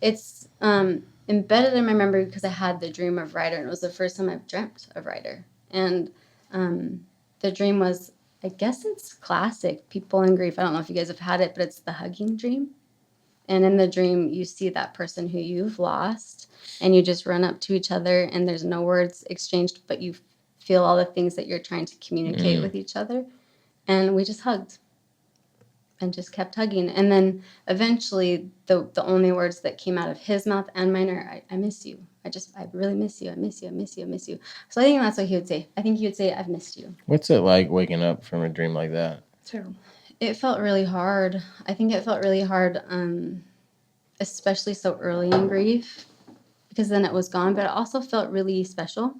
it's embedded in my memory because I had the dream of Ryder, and it was the first time I've dreamt of Ryder. And the dream was, I guess it's classic, people in grief. I don't know if you guys have had it, but it's the hugging dream. And in the dream, you see that person who you've lost, and you just run up to each other, and there's no words exchanged, but you feel all the things that you're trying to communicate with each other. And we just hugged and just kept hugging. And then eventually the only words that came out of his mouth and mine are, I miss you. I really miss you. I miss you. I miss you. I miss you. So I think that's what he would say. I think he would say, I've missed you. What's it like waking up from a dream like that? Terrible. It felt really hard. I think it felt really hard, especially so early in grief, because then it was gone. But it also felt really special.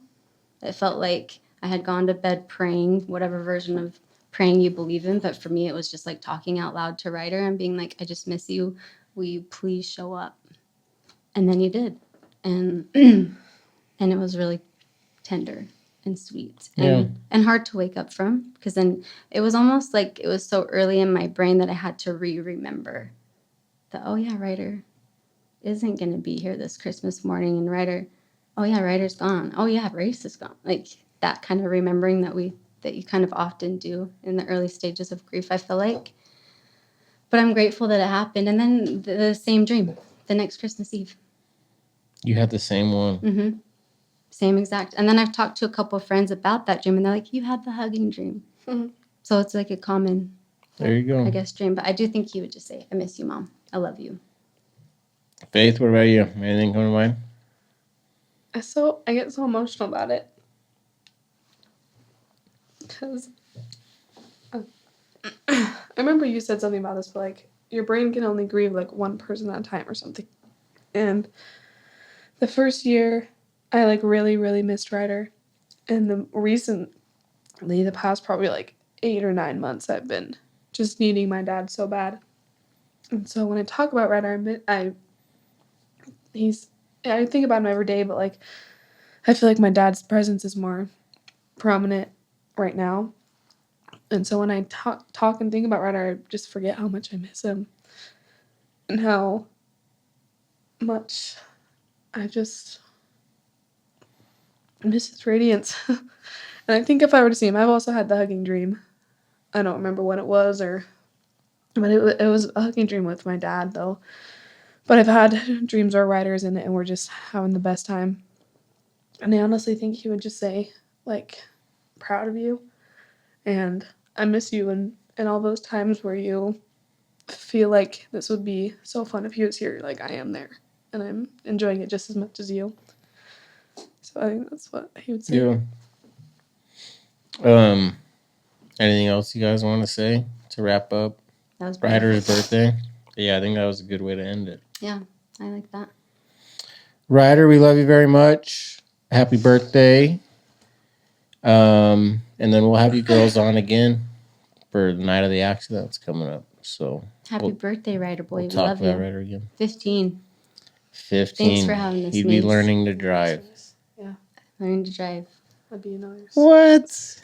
It felt like I had gone to bed praying, whatever version of praying you believe in. But for me, it was just like talking out loud to Ryder and being like, I just miss you. Will you please show up? And then you did. And and it was really tender and sweet and hard to wake up from, because then it was almost like it was so early in my brain that I had to remember that, oh yeah, Ryder isn't going to be here this Christmas morning, and Ryder's gone. Oh yeah, Race is gone. Like that kind of remembering that you kind of often do in the early stages of grief, I feel like. But I'm grateful that it happened. And then the same dream, the next Christmas Eve. You had the same one. Mm-hmm. Same exact. And then I've talked to a couple of friends about that dream, and they're like, you had the hugging dream. Mm-hmm. So it's like a common, there you go, I guess, dream. But I do think he would just say, I miss you, Mom. I love you. Faith, what about you? Anything come to mind? I get so emotional about it. Because I remember you said something about this, but like your brain can only grieve like one person at a time or something. And the first year, I like really, really missed Ryder. And the past probably like 8 or 9 months, I've been just needing my dad so bad. And so when I talk about Ryder, I think about him every day, but like I feel like my dad's presence is more prominent right now. And so when I talk and think about Ryder, I just forget how much I miss him and how much I just miss his radiance. And I think if I were to see him, I've also had the hugging dream. I don't remember when it was, but it was a hugging dream with my dad though. But I've had dreams where Ryder's in it, and we're just having the best time. And I honestly think he would just say, like, proud of you, and I miss you, and all those times where you feel like this would be so fun if he was here. Like, I am there, and I'm enjoying it just as much as you. So I think that's what he would say. Yeah. Anything else you guys want to say to wrap up That was Ryder's birthday? Yeah, I think that was a good way to end it. Yeah, I like that. Ryder, we love you very much. Happy birthday. And then we'll have you girls on again for the night of the accident that's coming up. So Happy birthday, Ryder boy. we'll We talk love about you. Ryder again. 15. 15. Thanks for having us, He'd be Mace. learning to drive. Yeah, Learning to drive. that'd be nice. What?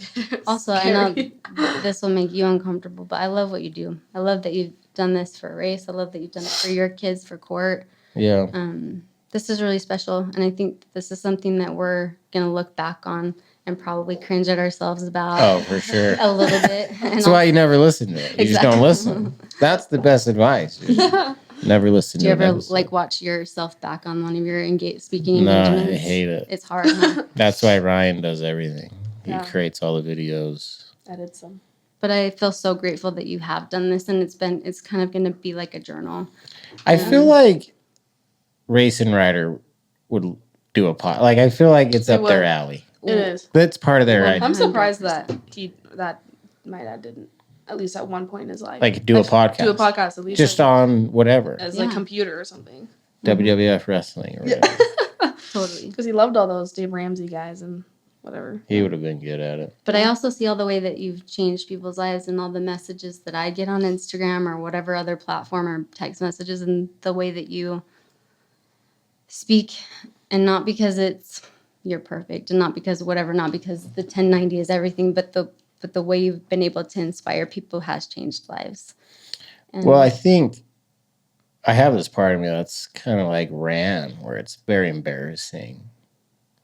Also, I know this will make you uncomfortable, but I love what you do. I love that you've done this for a race. I love that you've done it for your kids, for court. Yeah. This is really special, and I think this is something that we're going to look back on and probably cringe at ourselves about. Oh, for sure. A little bit. That's why you never listen to it. You just don't listen. That's the best advice. Never listen Do to you an ever episode. watch yourself back on one of your speaking No, engagements? I hate it. It's hard, huh? That's why Ryan does everything. Yeah. He creates all the videos. I did some. But I feel so grateful that you have done this, and it's kind of going to be like a journal. I feel like Race and Ryder would do a pot. Like, I feel like it's They up their would. alley. It is. That's part of their Well, idea. I'm surprised that my dad didn't, at least at one point in his life. Like, do a podcast. Do a podcast at least. Just on whatever. as Yeah. like computer or something. WWF wrestling or whatever. Totally. Because he loved all those Dave Ramsey guys and whatever. He would have been good at it. But I also see all the way that you've changed people's lives and all the messages that I get on Instagram or whatever other platform or text messages, and the way that you speak, and not because you're perfect and not because not because the 1090 is everything, but the way you've been able to inspire people has changed lives. And Well, I think I have this part of me that's kind of like Ran, where it's very embarrassing.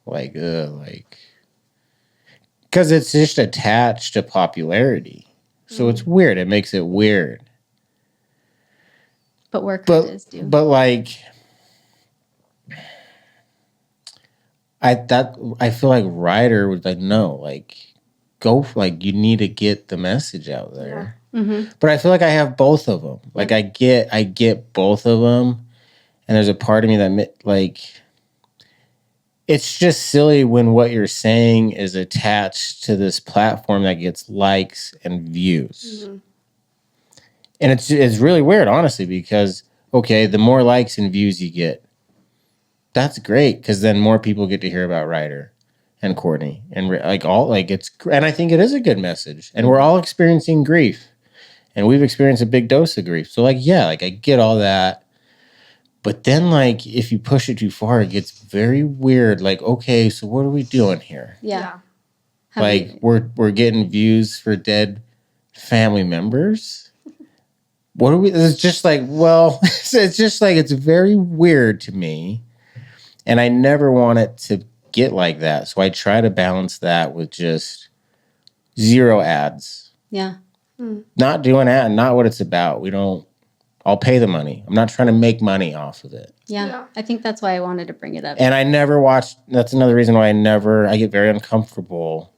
Like, because it's just attached to popularity. So it's weird. It makes it weird. but work hard is due. But like, I feel like Ryder would like, no, like, you need to get the message out there. Mm-hmm. But I feel like I have both of them. Like, I get both of them, and there's a part of me that like, it's just silly when what you're saying is attached to this platform that gets likes and views. Mm-hmm. And it's really weird, honestly, because, okay, the more likes and views you get, that's great, because then more people get to hear about Ryder and Courtney and and I think it is a good message. And we're all experiencing grief, and we've experienced a big dose of grief. So, like, yeah, like, I get all that. But then, like, if you push it too far, it gets very weird. Like, okay, so what are we doing here? Yeah. Like, we're getting views for dead family members. What are we? It's just like, well, it's just like, it's very weird to me, and I never want it to get like that. So I try to balance that with just 0 ads. Yeah. Not doing ad, not what it's about. I'll pay the money. I'm not trying to make money off of it. Yeah. I think that's why I wanted to bring it up. And I never watched. That's another reason why I get very uncomfortable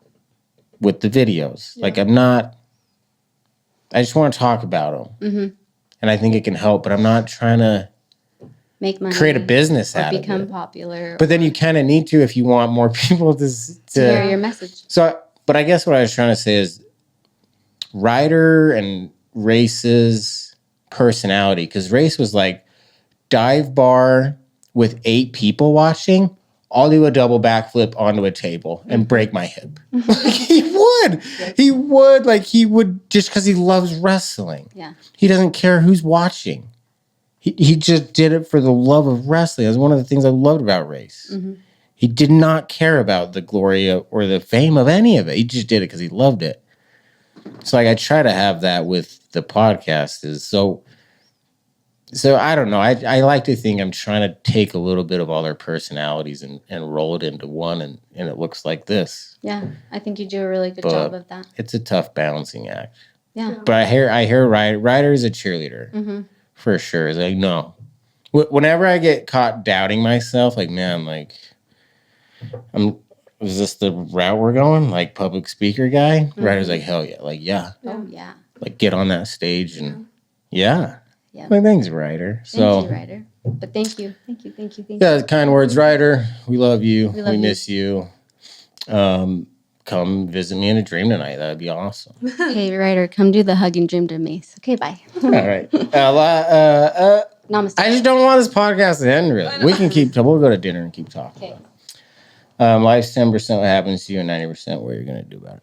with the videos. Yeah. Like, I just want to talk about them. Mm-hmm. And I think it can help, but I'm not trying to make money, create a business or out become of it. popular. But then you kind of need to if you want more people to hear your message. So, but I guess what I was trying to say is Ryder and Race's personality, because Race was like dive bar with 8 people watching. I'll do a double backflip onto a table and break my hip. Like, he would. He would. Like, he would just because he loves wrestling. Yeah. He doesn't care who's watching. He just did it for the love of wrestling. That's one of the things I loved about Race. Mm-hmm. He did not care about the glory or the fame of any of it. He just did it because he loved it. So like I try to have that with the podcast is so I don't know. I like to think I'm trying to take a little bit of all their personalities and roll it into one and it looks like this. Yeah, I think you do a really good job of that. It's a tough balancing act. Yeah. But I hear Ryder is a cheerleader for sure. It's like, no. Whenever I get caught doubting myself, like, man, like is this the route we're going? Like public speaker guy? Ryder's like, hell yeah. Like, yeah. Oh yeah. Like get on that stage and yeah. Yeah. Like, thanks, Ryder. Thank you, Ryder. But thank you. Yeah, kind words, Ryder. We love you. We love you. miss you. Come visit me in a dream tonight. That'd be awesome. Hey, Ryder, come do the hugging dream to Mace. Okay, bye. All right. Namaste. I just don't want this podcast to end, really. We can we'll go to dinner and keep talking. Okay. Life's 10% what happens to you and 90% what you're going to do about it.